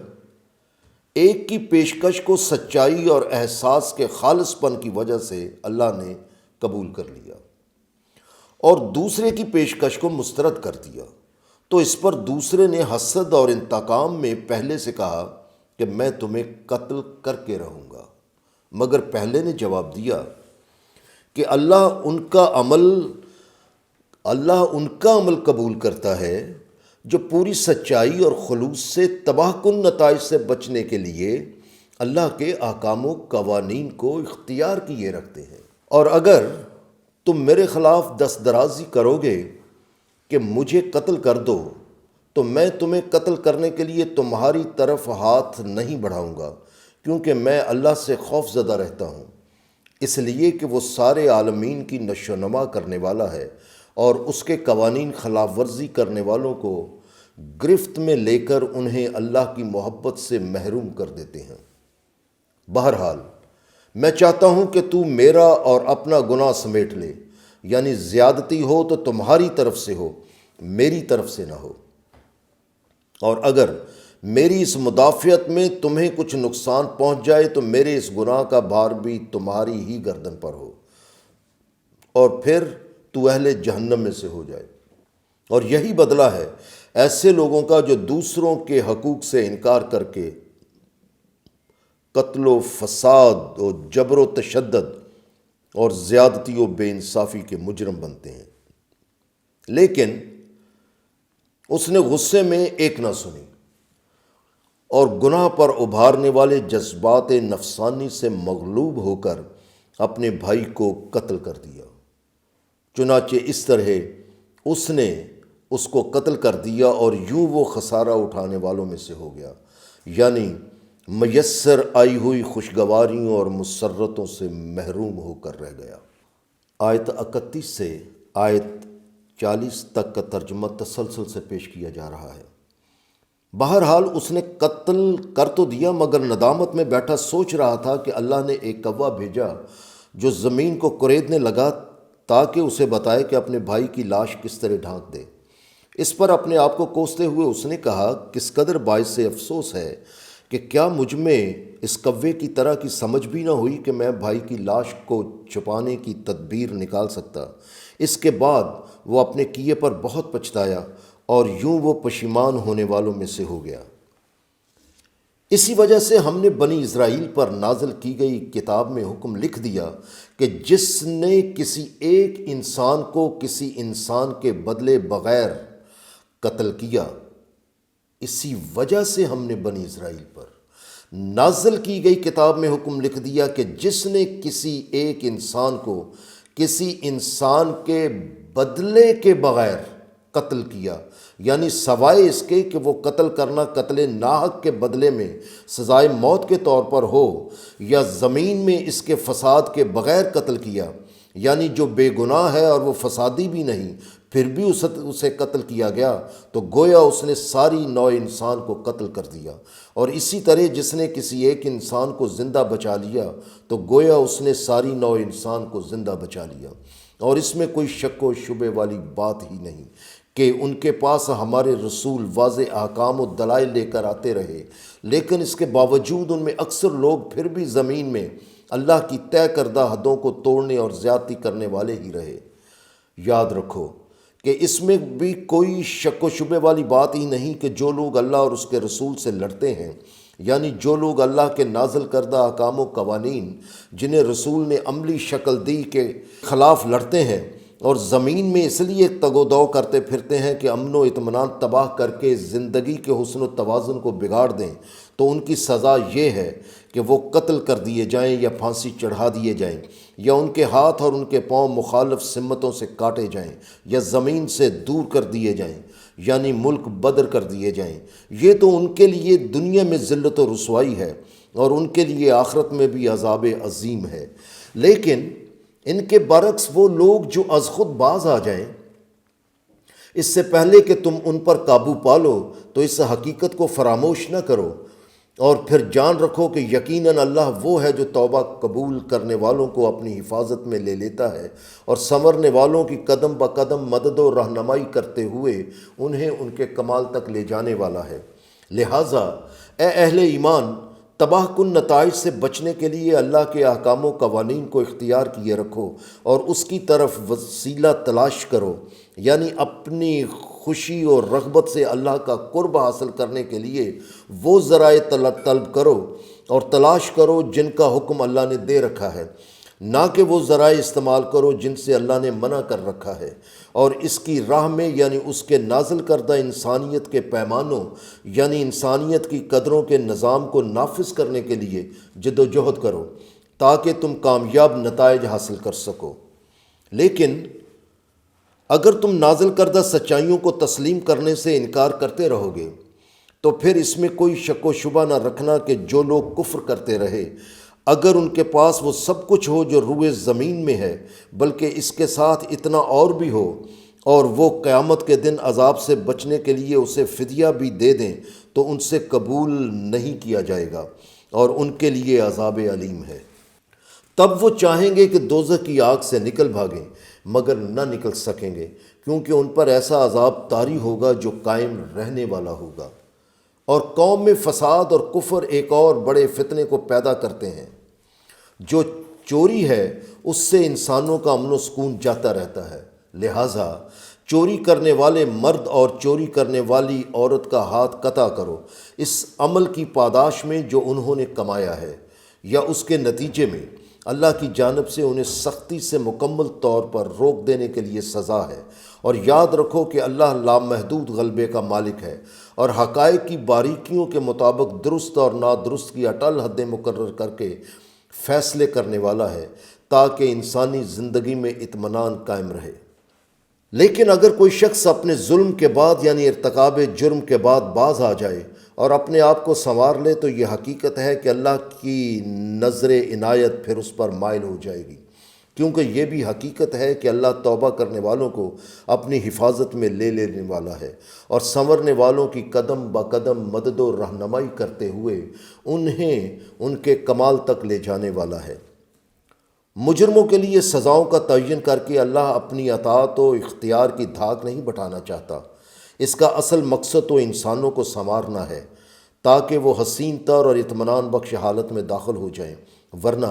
ایک کی پیشکش کو سچائی اور احساس کے خالص پن کی وجہ سے اللہ نے قبول کر لیا، اور دوسرے کی پیشکش کو مسترد کر دیا۔ تو اس پر دوسرے نے حسد اور انتقام میں پہلے سے کہا کہ میں تمہیں قتل کر کے رہوں گا، مگر پہلے نے جواب دیا کہ اللہ ان کا عمل قبول کرتا ہے جو پوری سچائی اور خلوص سے تباہ کن نتائج سے بچنے کے لیے اللہ کے احکام و قوانین کو اختیار کیے رکھتے ہیں۔ اور اگر تم میرے خلاف دست درازی کرو گے کہ مجھے قتل کر دو، تو میں تمہیں قتل کرنے کے لیے تمہاری طرف ہاتھ نہیں بڑھاؤں گا، کیونکہ میں اللہ سے خوف زدہ رہتا ہوں، اس لیے کہ وہ سارے عالمین کی نشو و نما کرنے والا ہے اور اس کے قوانین خلاف ورزی کرنے والوں کو گرفت میں لے کر انہیں اللہ کی محبت سے محروم کر دیتے ہیں۔ بہرحال میں چاہتا ہوں کہ تو میرا اور اپنا گناہ سمیٹ لے، یعنی زیادتی ہو تو تمہاری طرف سے ہو، میری طرف سے نہ ہو، اور اگر میری اس مدافعت میں تمہیں کچھ نقصان پہنچ جائے تو میرے اس گناہ کا بھار بھی تمہاری ہی گردن پر ہو، اور پھر تو اہل جہنم میں سے ہو جائے۔ اور یہی بدلہ ہے ایسے لوگوں کا جو دوسروں کے حقوق سے انکار کر کے قتل و فساد و جبر و تشدد اور زیادتی و بے انصافی کے مجرم بنتے ہیں۔ لیکن اس نے غصے میں ایک نہ سنی اور گناہ پر ابھارنے والے جذبات نفسانی سے مغلوب ہو کر اپنے بھائی کو قتل کر دیا۔ چنانچہ اس طرح اس نے اس کو قتل کر دیا اور یوں وہ خسارہ اٹھانے والوں میں سے ہو گیا، یعنی میسر آئی ہوئی خوشگواریوں اور مسرتوں سے محروم ہو کر رہ گیا۔ آیت 31 سے آیت 40 تک کا ترجمہ تسلسل سے پیش کیا جا رہا ہے۔ بہرحال اس نے قتل کر تو دیا، مگر ندامت میں بیٹھا سوچ رہا تھا کہ اللہ نے ایک کوا بھیجا جو زمین کو کریدنے لگا تاکہ اسے بتائے کہ اپنے بھائی کی لاش کس طرح ڈھانک دے۔ اس پر اپنے آپ کو کوستے ہوئے اس نے کہا، کس قدر باعث افسوس ہے کہ کیا مجھ میں اس کوے کی طرح کی سمجھ بھی نہ ہوئی کہ میں بھائی کی لاش کو چھپانے کی تدبیر نکال سکتا۔ اس کے بعد وہ اپنے کیے پر بہت پچھتایا اور یوں وہ پشیمان ہونے والوں میں سے ہو گیا۔ اسی وجہ سے ہم نے بنی اسرائیل پر نازل کی گئی کتاب میں حکم لکھ دیا کہ جس نے کسی ایک انسان کو کسی انسان کے بدلے بغیر قتل کیا، اسی وجہ سے ہم نے بنی اسرائیل پر نازل کی گئی کتاب میں حکم لکھ دیا کہ جس نے کسی ایک انسان کو کسی انسان کے بدلے کے بغیر قتل کیا، یعنی سوائے اس کے کہ وہ قتل کرنا قتل ناحق کے بدلے میں سزائے موت کے طور پر ہو، یا زمین میں اس کے فساد کے بغیر قتل کیا، یعنی جو بے گناہ ہے اور وہ فسادی بھی نہیں، پھر بھی اسے قتل کیا گیا، تو گویا اس نے ساری نوع انسان کو قتل کر دیا۔ اور اسی طرح جس نے کسی ایک انسان کو زندہ بچا لیا تو گویا اس نے ساری نوع انسان کو زندہ بچا لیا۔ اور اس میں کوئی شک و شبے والی بات ہی نہیں کہ ان کے پاس ہمارے رسول واضح احکام و دلائل لے کر آتے رہے، لیکن اس کے باوجود ان میں اکثر لوگ پھر بھی زمین میں اللہ کی طے کردہ حدوں کو توڑنے اور زیادتی کرنے والے ہی رہے۔ یاد رکھو کہ اس میں بھی کوئی شک و شبے والی بات ہی نہیں کہ جو لوگ اللہ اور اس کے رسول سے لڑتے ہیں، یعنی جو لوگ اللہ کے نازل کردہ احکام و قوانین جنہیں رسول نے عملی شکل دی کے خلاف لڑتے ہیں اور زمین میں اس لیے تگ و دو کرتے پھرتے ہیں کہ امن و اطمینان تباہ کر کے زندگی کے حسن و توازن کو بگاڑ دیں، تو ان کی سزا یہ ہے کہ وہ قتل کر دیے جائیں یا پھانسی چڑھا دیے جائیں، یا ان کے ہاتھ اور ان کے پاؤں مخالف سمتوں سے کاٹے جائیں، یا زمین سے دور کر دیے جائیں، یعنی ملک بدر کر دیے جائیں۔ یہ تو ان کے لیے دنیا میں ذلت و رسوائی ہے اور ان کے لیے آخرت میں بھی عذاب عظیم ہے۔ لیکن ان کے برعکس وہ لوگ جو از خود باز آ جائیں، اس سے پہلے کہ تم ان پر قابو پالو تو اس حقیقت کو فراموش نہ کرو، اور پھر جان رکھو کہ یقیناً اللہ وہ ہے جو توبہ قبول کرنے والوں کو اپنی حفاظت میں لے لیتا ہے اور سنورنے والوں کی قدم بقدم مدد و رہنمائی کرتے ہوئے انہیں ان کے کمال تک لے جانے والا ہے۔ لہٰذا اے اہل ایمان، تباہ کن نتائج سے بچنے کے لیے اللہ کے احکام و قوانین کو اختیار کیے رکھو اور اس کی طرف وسیلہ تلاش کرو، یعنی اپنی خوشی اور رغبت سے اللہ کا قرب حاصل کرنے کے لیے وہ ذرائع طلب کرو اور تلاش کرو جن کا حکم اللہ نے دے رکھا ہے، نہ کہ وہ ذرائع استعمال کرو جن سے اللہ نے منع کر رکھا ہے، اور اس کی راہ میں یعنی اس کے نازل کردہ انسانیت کے پیمانوں یعنی انسانیت کی قدروں کے نظام کو نافذ کرنے کے لیے جد و جہد کرو تاکہ تم کامیاب نتائج حاصل کر سکو۔ لیکن اگر تم نازل کردہ سچائیوں کو تسلیم کرنے سے انکار کرتے رہو گے تو پھر اس میں کوئی شک و شبہ نہ رکھنا کہ جو لوگ کفر کرتے رہے، اگر ان کے پاس وہ سب کچھ ہو جو روئے زمین میں ہے، بلکہ اس کے ساتھ اتنا اور بھی ہو، اور وہ قیامت کے دن عذاب سے بچنے کے لیے اسے فدیہ بھی دے دیں، تو ان سے قبول نہیں کیا جائے گا اور ان کے لیے عذاب علیم ہے۔ تب وہ چاہیں گے کہ دوزخ کی آگ سے نکل بھاگیں، مگر نہ نکل سکیں گے، کیونکہ ان پر ایسا عذاب طاری ہوگا جو قائم رہنے والا ہوگا۔ اور قوم میں فساد اور کفر ایک اور بڑے فتنے کو پیدا کرتے ہیں۔ جو چوری ہے اس سے انسانوں کا امن و سکون جاتا رہتا ہے، لہٰذا چوری کرنے والے مرد اور چوری کرنے والی عورت کا ہاتھ قطع کرو اس عمل کی پاداش میں جو انہوں نے کمایا ہے، یا اس کے نتیجے میں اللہ کی جانب سے انہیں سختی سے مکمل طور پر روک دینے کے لیے سزا ہے۔ اور یاد رکھو کہ اللہ لامحدود غلبے کا مالک ہے اور حقائق کی باریکیوں کے مطابق درست اور نادرست کی اٹل حدیں مقرر کر کے فیصلے کرنے والا ہے تاکہ انسانی زندگی میں اطمینان قائم رہے۔ لیکن اگر کوئی شخص اپنے ظلم کے بعد یعنی ارتکاب جرم کے بعد باز آ جائے اور اپنے آپ کو سنوار لے تو یہ حقیقت ہے کہ اللہ کی نظر عنایت پھر اس پر مائل ہو جائے گی، کیونکہ یہ بھی حقیقت ہے کہ اللہ توبہ کرنے والوں کو اپنی حفاظت میں لے لینے والا ہے اور سنورنے والوں کی قدم با قدم مدد و رہنمائی کرتے ہوئے انہیں ان کے کمال تک لے جانے والا ہے۔ مجرموں کے لیے سزاؤں کا تعین کر کے اللہ اپنی اطاعت و اختیار کی دھاک نہیں بٹھانا چاہتا۔ اس کا اصل مقصد تو انسانوں کو سنوارنا ہے تاکہ وہ حسین تر اور اطمینان بخش حالت میں داخل ہو جائیں، ورنہ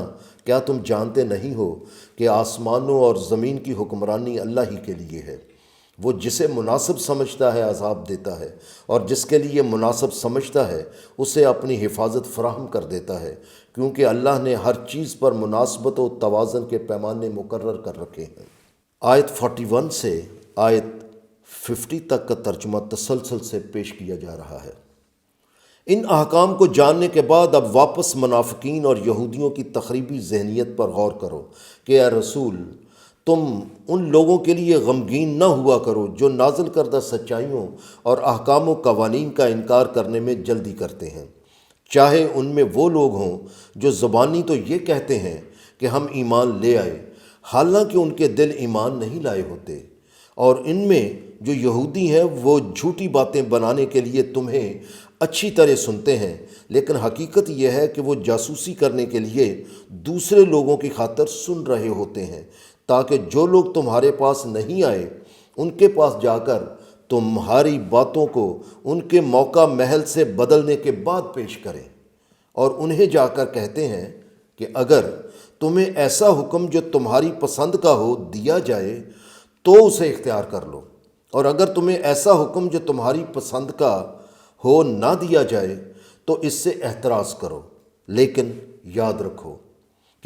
کیا تم جانتے نہیں ہو کہ آسمانوں اور زمین کی حکمرانی اللہ ہی کے لیے ہے؟ وہ جسے مناسب سمجھتا ہے عذاب دیتا ہے، اور جس کے لیے مناسب سمجھتا ہے اسے اپنی حفاظت فراہم کر دیتا ہے، کیونکہ اللہ نے ہر چیز پر مناسبت و توازن کے پیمانے مقرر کر رکھے ہیں۔ آیت 41 سے آیت 50 تک کا ترجمہ تسلسل سے پیش کیا جا رہا ہے۔ ان احکام کو جاننے کے بعد اب واپس منافقین اور یہودیوں کی تخریبی ذہنیت پر غور کرو کہ اے رسول، تم ان لوگوں کے لیے غمگین نہ ہوا کرو جو نازل کردہ سچائیوں اور احکام و قوانین کا انکار کرنے میں جلدی کرتے ہیں، چاہے ان میں وہ لوگ ہوں جو زبانی تو یہ کہتے ہیں کہ ہم ایمان لے آئے، حالانکہ ان کے دل ایمان نہیں لائے ہوتے، اور ان میں جو یہودی ہیں وہ جھوٹی باتیں بنانے کے لیے تمہیں اچھی طرح سنتے ہیں، لیکن حقیقت یہ ہے کہ وہ جاسوسی کرنے کے لیے دوسرے لوگوں کی خاطر سن رہے ہوتے ہیں، تاکہ جو لوگ تمہارے پاس نہیں آئے ان کے پاس جا کر تمہاری باتوں کو ان کے موقع محل سے بدلنے کے بعد پیش کریں، اور انہیں جا کر کہتے ہیں کہ اگر تمہیں ایسا حکم جو تمہاری پسند کا ہو دیا جائے تو اسے اختیار کر لو، اور اگر تمہیں ایسا حکم جو تمہاری پسند کا ہو نہ دیا جائے تو اس سے احتراز کرو، لیکن یاد رکھو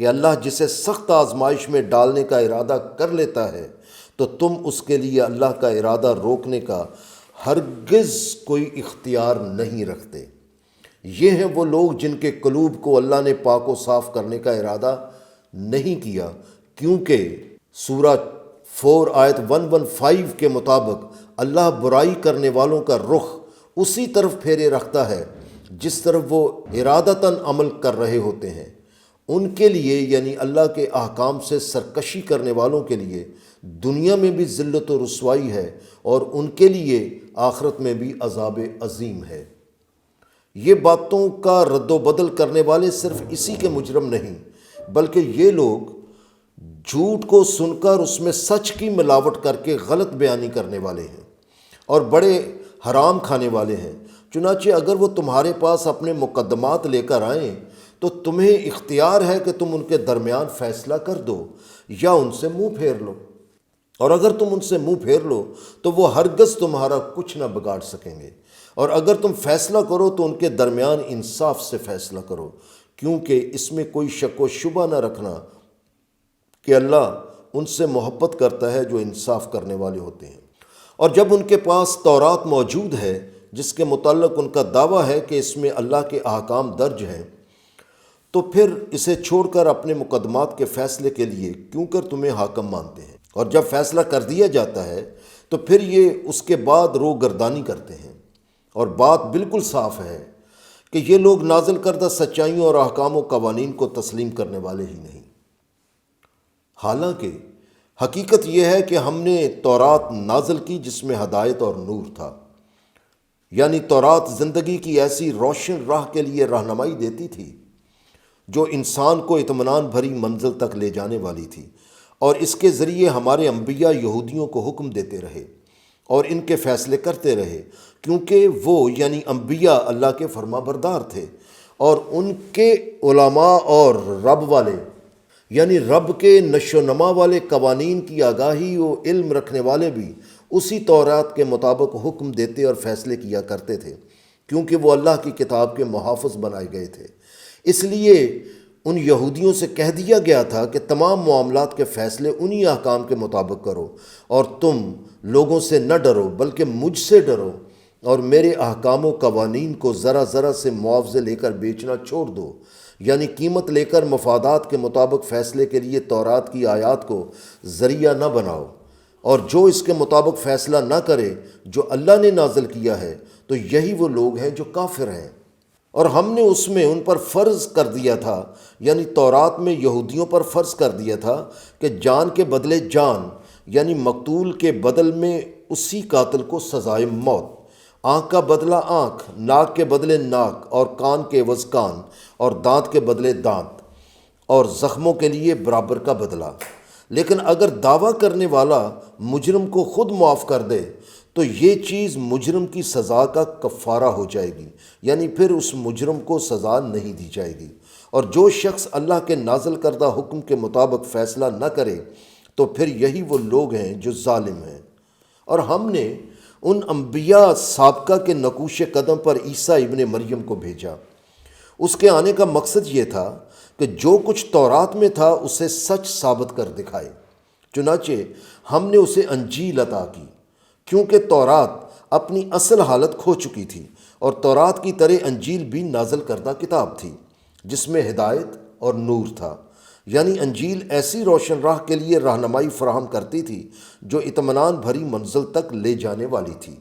کہ اللہ جسے سخت آزمائش میں ڈالنے کا ارادہ کر لیتا ہے تو تم اس کے لیے اللہ کا ارادہ روکنے کا ہرگز کوئی اختیار نہیں رکھتے۔ یہ ہیں وہ لوگ جن کے قلوب کو اللہ نے پاک و صاف کرنے کا ارادہ نہیں کیا، کیونکہ سورہ 4 آیت 115 کے مطابق اللہ برائی کرنے والوں کا رخ اسی طرف پھیرے رکھتا ہے جس طرف وہ ارادتاً عمل کر رہے ہوتے ہیں۔ ان کے لیے یعنی اللہ کے احکام سے سرکشی کرنے والوں کے لیے دنیا میں بھی ذلت و رسوائی ہے، اور ان کے لیے آخرت میں بھی عذاب عظیم ہے۔ یہ باتوں کا رد و بدل کرنے والے صرف اسی کے مجرم نہیں، بلکہ یہ لوگ جھوٹ کو سن کر اس میں سچ کی ملاوٹ کر کے غلط بیانی کرنے والے ہیں اور بڑے حرام کھانے والے ہیں۔ چنانچہ اگر وہ تمہارے پاس اپنے مقدمات لے کر آئیں تو تمہیں اختیار ہے کہ تم ان کے درمیان فیصلہ کر دو یا ان سے منہ پھیر لو، اور اگر تم ان سے منہ پھیر لو تو وہ ہرگز تمہارا کچھ نہ بگاڑ سکیں گے، اور اگر تم فیصلہ کرو تو ان کے درمیان انصاف سے فیصلہ کرو، کیونکہ اس میں کوئی شک و شبہ نہ رکھنا کہ اللہ ان سے محبت کرتا ہے جو انصاف کرنے والے ہوتے ہیں۔ اور جب ان کے پاس تورات موجود ہے جس کے متعلق ان کا دعویٰ ہے کہ اس میں اللہ کے احکام درج ہیں، تو پھر اسے چھوڑ کر اپنے مقدمات کے فیصلے کے لیے کیوں کر تمہیں حاکم مانتے ہیں؟ اور جب فیصلہ کر دیا جاتا ہے تو پھر یہ اس کے بعد رو گردانی کرتے ہیں۔ اور بات بالکل صاف ہے کہ یہ لوگ نازل کردہ سچائیوں اور احکام و قوانین کو تسلیم کرنے والے ہی نہیں۔ حالانکہ حقیقت یہ ہے کہ ہم نے تورات نازل کی جس میں ہدایت اور نور تھا، یعنی تورات زندگی کی ایسی روشن راہ کے لیے رہنمائی دیتی تھی جو انسان کو اطمینان بھری منزل تک لے جانے والی تھی، اور اس کے ذریعے ہمارے انبیاء یہودیوں کو حکم دیتے رہے اور ان کے فیصلے کرتے رہے، کیونکہ وہ یعنی انبیاء اللہ کے فرما بردار تھے، اور ان کے علماء اور رب والے یعنی رب کے نشو و نما والے قوانین کی آگاہی و علم رکھنے والے بھی اسی تورات کے مطابق حکم دیتے اور فیصلے کیا کرتے تھے، کیونکہ وہ اللہ کی کتاب کے محافظ بنائے گئے تھے۔ اس لیے ان یہودیوں سے کہہ دیا گیا تھا کہ تمام معاملات کے فیصلے انہی احکام کے مطابق کرو، اور تم لوگوں سے نہ ڈرو بلکہ مجھ سے ڈرو، اور میرے احکام و قوانین کو ذرا ذرا سے معاوضے لے کر بیچنا چھوڑ دو، یعنی قیمت لے کر مفادات کے مطابق فیصلے کے لیے تورات کی آیات کو ذریعہ نہ بناؤ، اور جو اس کے مطابق فیصلہ نہ کرے جو اللہ نے نازل کیا ہے تو یہی وہ لوگ ہیں جو کافر ہیں۔ اور ہم نے اس میں ان پر فرض کر دیا تھا، یعنی تورات میں یہودیوں پر فرض کر دیا تھا کہ جان کے بدلے جان، یعنی مقتول کے بدل میں اسی قاتل کو سزائے موت، آنکھ کا بدلہ آنکھ، ناک کے بدلے ناک، اور کان کے عوض کان، اور دانت کے بدلے دانت، اور زخموں کے لیے برابر کا بدلہ۔ لیکن اگر دعویٰ کرنے والا مجرم کو خود معاف کر دے تو یہ چیز مجرم کی سزا کا کفارہ ہو جائے گی، یعنی پھر اس مجرم کو سزا نہیں دی جائے گی۔ اور جو شخص اللہ کے نازل کردہ حکم کے مطابق فیصلہ نہ کرے تو پھر یہی وہ لوگ ہیں جو ظالم ہیں۔ اور ہم نے ان انبیاء سابقہ کے نقوش قدم پر عیسیٰ ابن مریم کو بھیجا۔ اس کے آنے کا مقصد یہ تھا کہ جو کچھ تورات میں تھا اسے سچ ثابت کر دکھائے۔ چنانچہ ہم نے اسے انجیل عطا کی، کیونکہ تورات اپنی اصل حالت کھو چکی تھی، اور تورات کی طرح انجیل بھی نازل کردہ کتاب تھی جس میں ہدایت اور نور تھا، یعنی انجیل ایسی روشن راہ کے لیے رہنمائی فراہم کرتی تھی جو اطمینان بھری منزل تک لے جانے والی تھی۔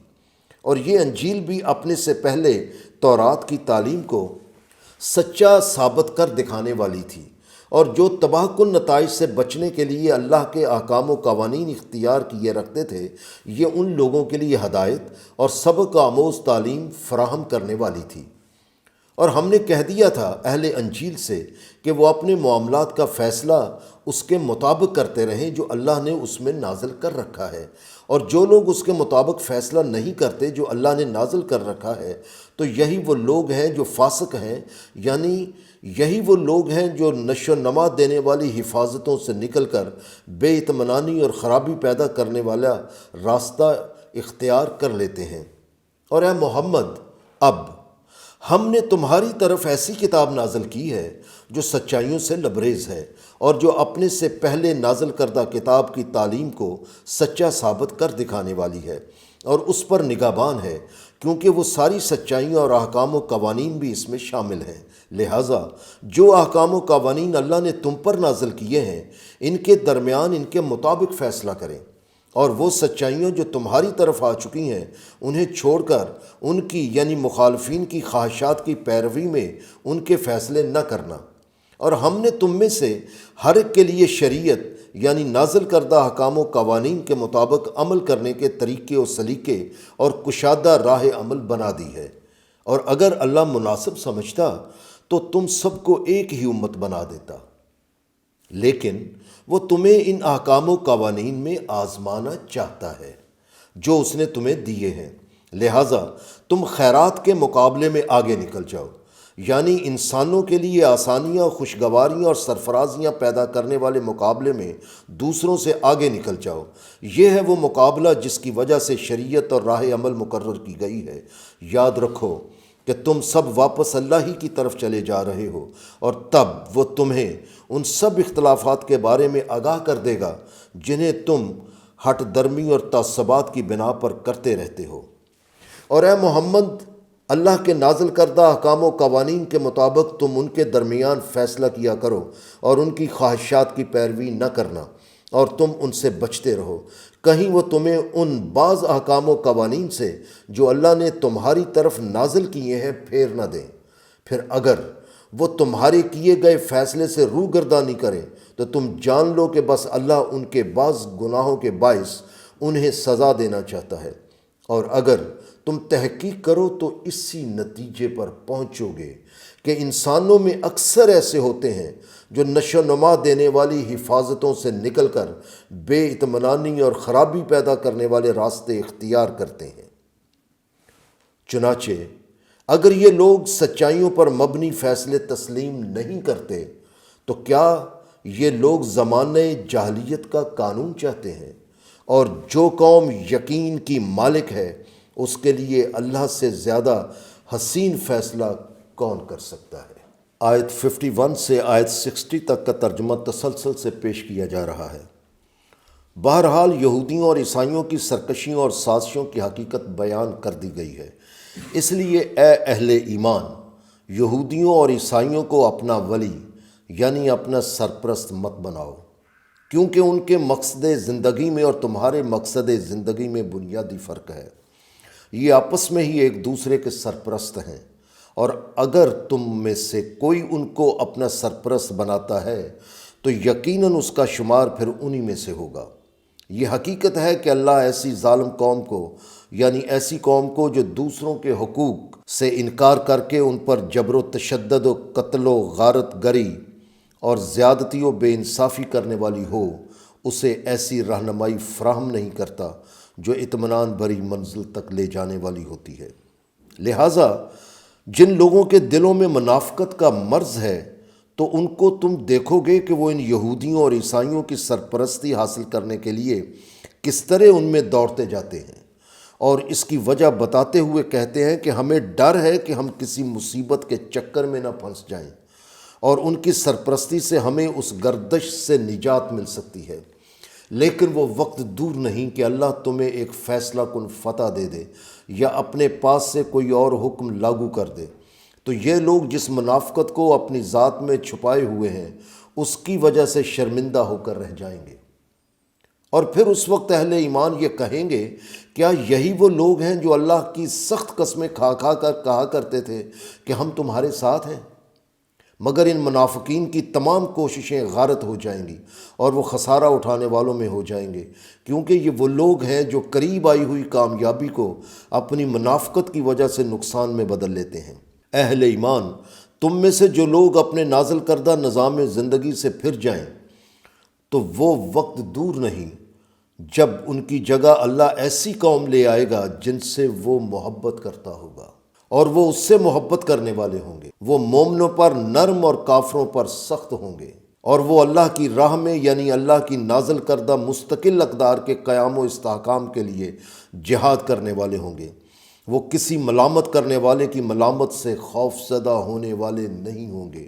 اور یہ انجیل بھی اپنے سے پہلے تورات کی تعلیم کو سچا ثابت کر دکھانے والی تھی، اور جو تباہ کن نتائج سے بچنے کے لیے اللہ کے احکام و قوانین اختیار کیے رکھتے تھے، یہ ان لوگوں کے لیے ہدایت اور سبق آموز تعلیم فراہم کرنے والی تھی۔ اور ہم نے کہہ دیا تھا اہل انجیل سے کہ وہ اپنے معاملات کا فیصلہ اس کے مطابق کرتے رہیں جو اللہ نے اس میں نازل کر رکھا ہے، اور جو لوگ اس کے مطابق فیصلہ نہیں کرتے جو اللہ نے نازل کر رکھا ہے تو یہی وہ لوگ ہیں جو فاسق ہیں، یعنی یہی وہ لوگ ہیں جو نشو و نما دینے والی حفاظتوں سے نکل کر بے اطمینانی اور خرابی پیدا کرنے والا راستہ اختیار کر لیتے ہیں۔ اور اے محمد، اب ہم نے تمہاری طرف ایسی کتاب نازل کی ہے جو سچائیوں سے لبریز ہے، اور جو اپنے سے پہلے نازل کردہ کتاب کی تعلیم کو سچا ثابت کر دکھانے والی ہے، اور اس پر نگہبان ہے، کیونکہ وہ ساری سچائیاں اور احکام و قوانین بھی اس میں شامل ہیں۔ لہٰذا جو احکام و قوانین اللہ نے تم پر نازل کیے ہیں ان کے درمیان ان کے مطابق فیصلہ کریں، اور وہ سچائیاں جو تمہاری طرف آ چکی ہیں انہیں چھوڑ کر ان کی یعنی مخالفین کی خواہشات کی پیروی میں ان کے فیصلے نہ کرنا۔ اور ہم نے تم میں سے ہر ایک کے لیے شریعت یعنی نازل کردہ احکام و قوانین کے مطابق عمل کرنے کے طریقے و سلیقے اور کشادہ راہ عمل بنا دی ہے، اور اگر اللہ مناسب سمجھتا تو تم سب کو ایک ہی امت بنا دیتا، لیکن وہ تمہیں ان احکام و قوانین میں آزمانا چاہتا ہے جو اس نے تمہیں دیے ہیں۔ لہٰذا تم خیرات کے مقابلے میں آگے نکل جاؤ، یعنی انسانوں کے لیے آسانیاں، خوشگواریاں اور سرفرازیاں پیدا کرنے والے مقابلے میں دوسروں سے آگے نکل جاؤ۔ یہ ہے وہ مقابلہ جس کی وجہ سے شریعت اور راہ عمل مقرر کی گئی ہے۔ یاد رکھو کہ تم سب واپس اللہ ہی کی طرف چلے جا رہے ہو، اور تب وہ تمہیں ان سب اختلافات کے بارے میں آگاہ کر دے گا جنہیں تم ہٹ درمی اور تعصبات کی بنا پر کرتے رہتے ہو۔ اور اے محمد، اللہ کے نازل کردہ احکام و قوانین کے مطابق تم ان کے درمیان فیصلہ کیا کرو اور ان کی خواہشات کی پیروی نہ کرنا، اور تم ان سے بچتے رہو، کہیں وہ تمہیں ان بعض احکام و قوانین سے جو اللہ نے تمہاری طرف نازل کیے ہیں پھیر نہ دیں۔ پھر اگر وہ تمہارے کیے گئے فیصلے سے روگردانی کریں تو تم جان لو کہ بس اللہ ان کے بعض گناہوں کے باعث انہیں سزا دینا چاہتا ہے، اور اگر تم تحقیق کرو تو اسی نتیجے پر پہنچو گے کہ انسانوں میں اکثر ایسے ہوتے ہیں جو نشو و نما دینے والی حفاظتوں سے نکل کر بے اطمینانی اور خرابی پیدا کرنے والے راستے اختیار کرتے ہیں۔ چنانچہ اگر یہ لوگ سچائیوں پر مبنی فیصلے تسلیم نہیں کرتے تو کیا یہ لوگ زمانے جاہلیت کا قانون چاہتے ہیں؟ اور جو قوم یقین کی مالک ہے اس کے لیے اللہ سے زیادہ حسین فیصلہ کون کر سکتا ہے؟ آیت 51 سے آیت 60 تک کا ترجمہ تسلسل سے پیش کیا جا رہا ہے۔ بہرحال یہودیوں اور عیسائیوں کی سرکشیوں اور سازشوں کی حقیقت بیان کر دی گئی ہے، اس لیے اے اہل ایمان، یہودیوں اور عیسائیوں کو اپنا ولی یعنی اپنا سرپرست مت بناؤ، کیونکہ ان کے مقصد زندگی میں اور تمہارے مقصد زندگی میں بنیادی فرق ہے۔ یہ آپس میں ہی ایک دوسرے کے سرپرست ہیں، اور اگر تم میں سے کوئی ان کو اپنا سرپرست بناتا ہے تو یقیناً اس کا شمار پھر انہی میں سے ہوگا۔ یہ حقیقت ہے کہ اللہ ایسی ظالم قوم کو یعنی ایسی قوم کو جو دوسروں کے حقوق سے انکار کر کے ان پر جبر و تشدد و قتل و غارت گری اور زیادتی و بے انصافی کرنے والی ہو، اسے ایسی رہنمائی فراہم نہیں کرتا جو اطمینان بھری منزل تک لے جانے والی ہوتی ہے۔ لہٰذا جن لوگوں کے دلوں میں منافقت کا مرض ہے تو ان کو تم دیکھو گے کہ وہ ان یہودیوں اور عیسائیوں کی سرپرستی حاصل کرنے کے لیے کس طرح ان میں دوڑتے جاتے ہیں، اور اس کی وجہ بتاتے ہوئے کہتے ہیں کہ ہمیں ڈر ہے کہ ہم کسی مصیبت کے چکر میں نہ پھنس جائیں، اور ان کی سرپرستی سے ہمیں اس گردش سے نجات مل سکتی ہے۔ لیکن وہ وقت دور نہیں کہ اللہ تمہیں ایک فیصلہ کن فتح دے دے یا اپنے پاس سے کوئی اور حکم لاگو کر دے، تو یہ لوگ جس منافقت کو اپنی ذات میں چھپائے ہوئے ہیں اس کی وجہ سے شرمندہ ہو کر رہ جائیں گے۔ اور پھر اس وقت اہل ایمان یہ کہیں گے، کیا یہی وہ لوگ ہیں جو اللہ کی سخت قسمیں کھا کھا کر کہا کرتے تھے کہ ہم تمہارے ساتھ ہیں؟ مگر ان منافقین کی تمام کوششیں غارت ہو جائیں گی اور وہ خسارہ اٹھانے والوں میں ہو جائیں گے، کیونکہ یہ وہ لوگ ہیں جو قریب آئی ہوئی کامیابی کو اپنی منافقت کی وجہ سے نقصان میں بدل لیتے ہیں۔ اہل ایمان، تم میں سے جو لوگ اپنے نازل کردہ نظام زندگی سے پھر جائیں تو وہ وقت دور نہیں جب ان کی جگہ اللہ ایسی قوم لے آئے گا جن سے وہ محبت کرتا ہوگا، اور وہ اس سے محبت کرنے والے ہوں گے۔ وہ مومنوں پر نرم اور کافروں پر سخت ہوں گے، اور وہ اللہ کی راہ میں یعنی اللہ کی نازل کردہ مستقل اقدار کے قیام و استحکام کے لیے جہاد کرنے والے ہوں گے۔ وہ کسی ملامت کرنے والے کی ملامت سے خوف زدہ ہونے والے نہیں ہوں گے۔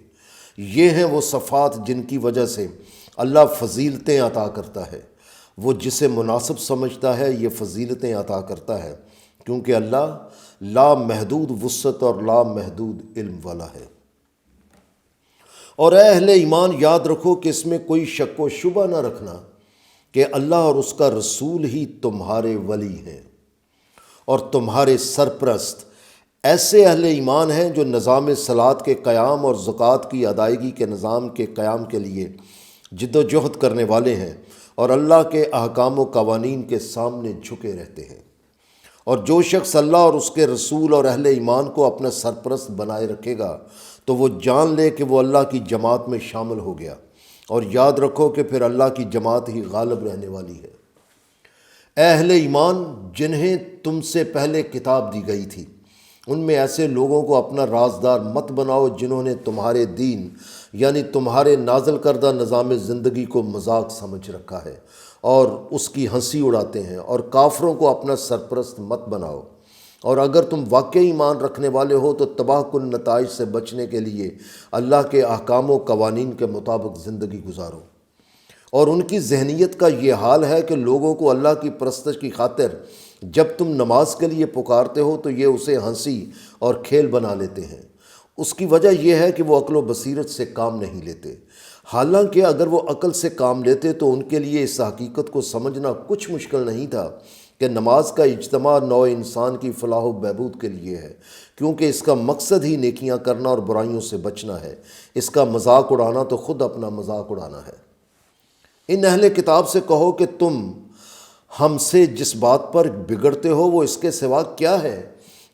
یہ ہیں وہ صفات جن کی وجہ سے اللہ فضیلتیں عطا کرتا ہے۔ وہ جسے مناسب سمجھتا ہے یہ فضیلتیں عطا کرتا ہے، کیونکہ اللہ لامحدود وسعت اور لامحدود علم والا ہے۔ اور اے اہل ایمان، یاد رکھو کہ اس میں کوئی شک و شبہ نہ رکھنا کہ اللہ اور اس کا رسول ہی تمہارے ولی ہیں اور تمہارے سرپرست ایسے اہل ایمان ہیں جو نظام صلاۃ کے قیام اور زکوٰۃ کی ادائیگی کے نظام کے قیام کے لیے جد و جہد کرنے والے ہیں اور اللہ کے احکام و قوانین کے سامنے جھکے رہتے ہیں۔ اور جو شخص اللہ اور اس کے رسول اور اہل ایمان کو اپنا سرپرست بنائے رکھے گا تو وہ جان لے کہ وہ اللہ کی جماعت میں شامل ہو گیا، اور یاد رکھو کہ پھر اللہ کی جماعت ہی غالب رہنے والی ہے۔ اے اہل ایمان، جنہیں تم سے پہلے کتاب دی گئی تھی ان میں ایسے لوگوں کو اپنا رازدار مت بناؤ جنہوں نے تمہارے دین یعنی تمہارے نازل کردہ نظام زندگی کو مذاق سمجھ رکھا ہے اور اس کی ہنسی اڑاتے ہیں، اور کافروں کو اپنا سرپرست مت بناؤ، اور اگر تم واقعی ایمان رکھنے والے ہو تو تباہ کن نتائج سے بچنے کے لیے اللہ کے احکام و قوانین کے مطابق زندگی گزارو۔ اور ان کی ذہنیت کا یہ حال ہے کہ لوگوں کو اللہ کی پرستش کی خاطر جب تم نماز کے لیے پکارتے ہو تو یہ اسے ہنسی اور کھیل بنا لیتے ہیں۔ اس کی وجہ یہ ہے کہ وہ عقل و بصیرت سے کام نہیں لیتے، حالانکہ اگر وہ عقل سے کام لیتے تو ان کے لیے اس حقیقت کو سمجھنا کچھ مشکل نہیں تھا کہ نماز کا اجتماع نوع انسان کی فلاح و بہبود کے لیے ہے، کیونکہ اس کا مقصد ہی نیکیاں کرنا اور برائیوں سے بچنا ہے۔ اس کا مذاق اڑانا تو خود اپنا مذاق اڑانا ہے۔ ان اہل کتاب سے کہو کہ تم ہم سے جس بات پر بگڑتے ہو وہ اس کے سوا کیا ہے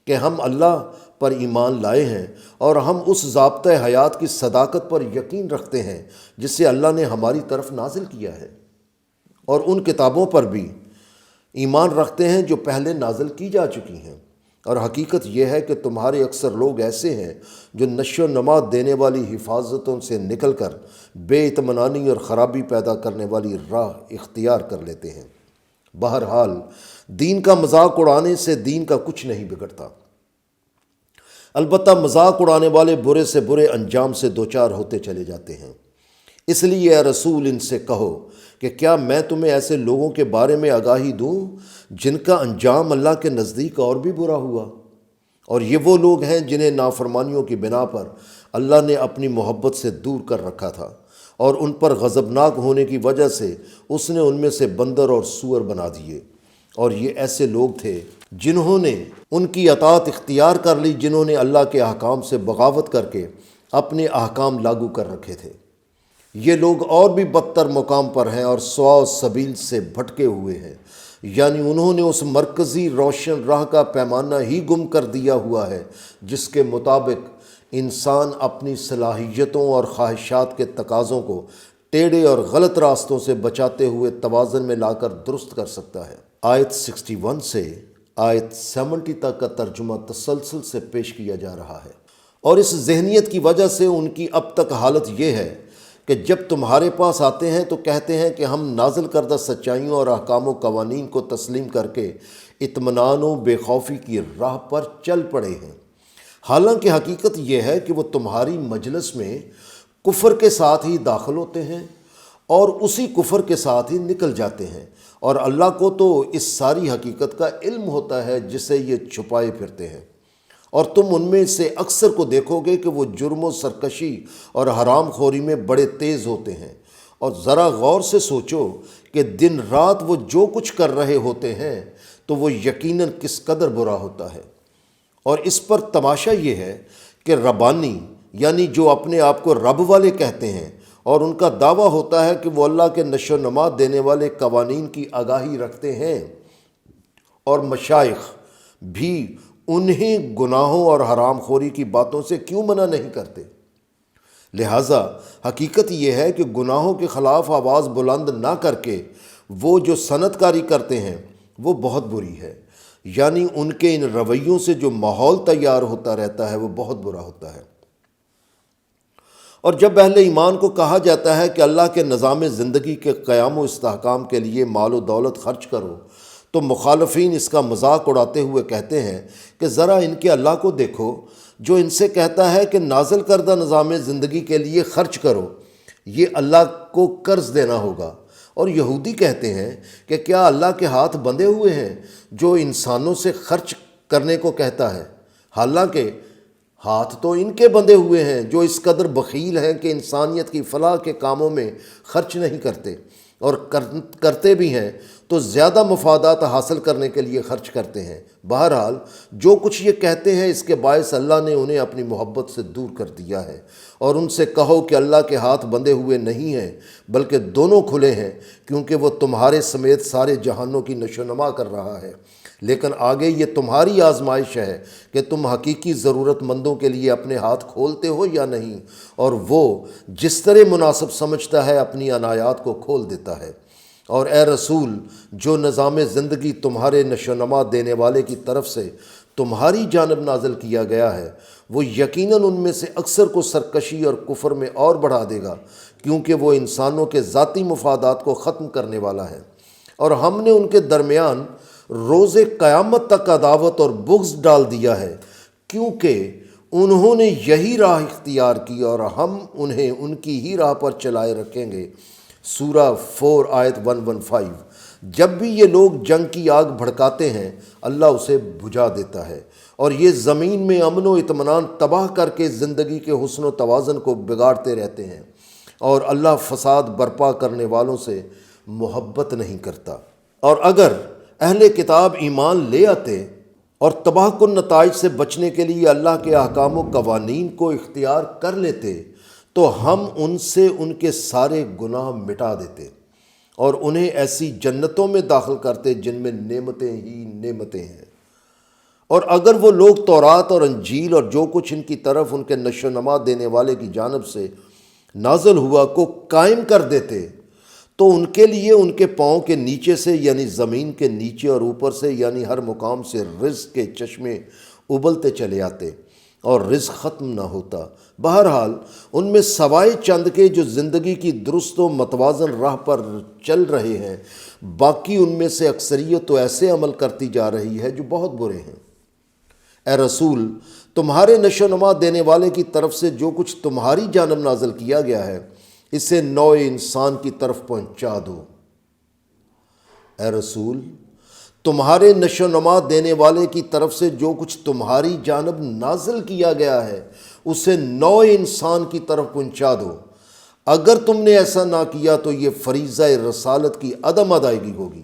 کہ ہم اللہ پر ایمان لائے ہیں اور ہم اس ضابطۂ حیات کی صداقت پر یقین رکھتے ہیں جسے اللہ نے ہماری طرف نازل کیا ہے، اور ان کتابوں پر بھی ایمان رکھتے ہیں جو پہلے نازل کی جا چکی ہیں۔ اور حقیقت یہ ہے کہ تمہارے اکثر لوگ ایسے ہیں جو نشو و نما دینے والی حفاظتوں سے نکل کر بے اطمینانی اور خرابی پیدا کرنے والی راہ اختیار کر لیتے ہیں۔ بہرحال دین کا مذاق اڑانے سے دین کا کچھ نہیں بگڑتا، البتہ مذاق اڑانے والے برے سے برے انجام سے دوچار ہوتے چلے جاتے ہیں۔ اس لیے اے رسول ان سے کہو کہ کیا میں تمہیں ایسے لوگوں کے بارے میں آگاہی دوں جن کا انجام اللہ کے نزدیک اور بھی برا ہوا؟ اور یہ وہ لوگ ہیں جنہیں نافرمانیوں کی بنا پر اللہ نے اپنی محبت سے دور کر رکھا تھا، اور ان پر غضبناک ہونے کی وجہ سے اس نے ان میں سے بندر اور سور بنا دیے۔ اور یہ ایسے لوگ تھے جنہوں نے ان کی اطاعت اختیار کر لی، جنہوں نے اللہ کے احکام سے بغاوت کر کے اپنے احکام لاگو کر رکھے تھے۔ یہ لوگ اور بھی بدتر مقام پر ہیں اور سواء سبیل سے بھٹکے ہوئے ہیں، یعنی انہوں نے اس مرکزی روشن راہ کا پیمانہ ہی گم کر دیا ہوا ہے جس کے مطابق انسان اپنی صلاحیتوں اور خواہشات کے تقاضوں کو ٹیڑھے اور غلط راستوں سے بچاتے ہوئے توازن میں لا کر درست کر سکتا ہے۔ آیت 61 سے آیت 70 تک کا ترجمہ تسلسل سے پیش کیا جا رہا ہے، اور اس ذہنیت کی وجہ سے ان کی اب تک حالت یہ ہے کہ جب تمہارے پاس آتے ہیں تو کہتے ہیں کہ ہم نازل کردہ سچائیوں اور احکام و قوانین کو تسلیم کر کے اطمینان و بے خوفی کی راہ پر چل پڑے ہیں، حالانکہ حقیقت یہ ہے کہ وہ تمہاری مجلس میں کفر کے ساتھ ہی داخل ہوتے ہیں اور اسی کفر کے ساتھ ہی نکل جاتے ہیں، اور اللہ کو تو اس ساری حقیقت کا علم ہوتا ہے جسے یہ چھپائے پھرتے ہیں۔ اور تم ان میں سے اکثر کو دیکھو گے کہ وہ جرم و سرکشی اور حرام خوری میں بڑے تیز ہوتے ہیں، اور ذرا غور سے سوچو کہ دن رات وہ جو کچھ کر رہے ہوتے ہیں تو وہ یقیناً کس قدر برا ہوتا ہے۔ اور اس پر تماشا یہ ہے کہ ربانی یعنی جو اپنے آپ کو رب والے کہتے ہیں اور ان کا دعویٰ ہوتا ہے کہ وہ اللہ کے نشو و نما دینے والے قوانین کی آگاہی رکھتے ہیں، اور مشائخ بھی انہیں گناہوں اور حرام خوری کی باتوں سے کیوں منع نہیں کرتے؟ لہٰذا حقیقت یہ ہے کہ گناہوں کے خلاف آواز بلند نہ کر کے وہ جو صنعت کاری کرتے ہیں وہ بہت بری ہے، یعنی ان کے ان رویوں سے جو ماحول تیار ہوتا رہتا ہے وہ بہت برا ہوتا ہے۔ اور جب اہل ایمان کو کہا جاتا ہے کہ اللہ کے نظام زندگی کے قیام و استحکام کے لیے مال و دولت خرچ کرو، تو مخالفین اس کا مذاق اڑاتے ہوئے کہتے ہیں کہ ذرا ان کے اللہ کو دیکھو جو ان سے کہتا ہے کہ نازل کردہ نظام زندگی کے لیے خرچ کرو، یہ اللہ کو قرض دینا ہوگا۔ اور یہودی کہتے ہیں کہ کیا اللہ کے ہاتھ بندھے ہوئے ہیں جو انسانوں سے خرچ کرنے کو کہتا ہے؟ حالانکہ ہاتھ تو ان کے بندھے ہوئے ہیں جو اس قدر بخیل ہیں کہ انسانیت کی فلاح کے کاموں میں خرچ نہیں کرتے، اور کرتے بھی ہیں تو زیادہ مفادات حاصل کرنے کے لیے خرچ کرتے ہیں۔ بہرحال جو کچھ یہ کہتے ہیں اس کے باعث اللہ نے انہیں اپنی محبت سے دور کر دیا ہے، اور ان سے کہو کہ اللہ کے ہاتھ بندھے ہوئے نہیں ہیں بلکہ دونوں کھلے ہیں، کیونکہ وہ تمہارے سمیت سارے جہانوں کی نشو و نما کر رہا ہے۔ لیکن آگے یہ تمہاری آزمائش ہے کہ تم حقیقی ضرورت مندوں کے لیے اپنے ہاتھ کھولتے ہو یا نہیں، اور وہ جس طرح مناسب سمجھتا ہے اپنی عنایات کو کھول دیتا ہے۔ اور اے رسول، جو نظام زندگی تمہارے نشو و نما دینے والے کی طرف سے تمہاری جانب نازل کیا گیا ہے، وہ یقیناً ان میں سے اکثر کو سرکشی اور کفر میں اور بڑھا دے گا، کیونکہ وہ انسانوں کے ذاتی مفادات کو ختم کرنے والا ہے۔ اور ہم نے ان کے درمیان روز قیامت تک عداوت اور بغض ڈال دیا ہے، کیونکہ انہوں نے یہی راہ اختیار کی اور ہم انہیں ان کی ہی راہ پر چلائے رکھیں گے۔ سورہ 4 آیت 115۔ جب بھی یہ لوگ جنگ کی آگ بھڑکاتے ہیں اللہ اسے بجھا دیتا ہے، اور یہ زمین میں امن و اطمینان تباہ کر کے زندگی کے حسن و توازن کو بگاڑتے رہتے ہیں، اور اللہ فساد برپا کرنے والوں سے محبت نہیں کرتا۔ اور اگر اہل کتاب ایمان لے آتے اور تباہ کن نتائج سے بچنے کے لیے اللہ کے احکام و قوانین کو اختیار کر لیتے تو ہم ان سے ان کے سارے گناہ مٹا دیتے اور انہیں ایسی جنتوں میں داخل کرتے جن میں نعمتیں ہی نعمتیں ہیں۔ اور اگر وہ لوگ تورات اور انجیل اور جو کچھ ان کی طرف ان کے نشو و نما دینے والے کی جانب سے نازل ہوا کو قائم کر دیتے تو ان کے لیے ان کے پاؤں کے نیچے سے یعنی زمین کے نیچے اور اوپر سے یعنی ہر مقام سے رزق کے چشمے ابلتے چلے آتے اور رزق ختم نہ ہوتا۔ بہرحال ان میں سوائے چند کے جو زندگی کی درست و متوازن راہ پر چل رہے ہیں، باقی ان میں سے اکثریت تو ایسے عمل کرتی جا رہی ہے جو بہت برے ہیں۔ اے رسول، تمہارے نشو و نما دینے والے کی طرف سے جو کچھ تمہاری جانب نازل کیا گیا ہے اسے نوع انسان کی طرف پہنچا دو۔ اے رسول، تمہارے نشو و نما دینے والے کی طرف سے جو کچھ تمہاری جانب نازل کیا گیا ہے اسے نوع انسان کی طرف پہنچا دو۔ اگر تم نے ایسا نہ کیا تو یہ فریضہ رسالت کی عدم ادائیگی ہوگی،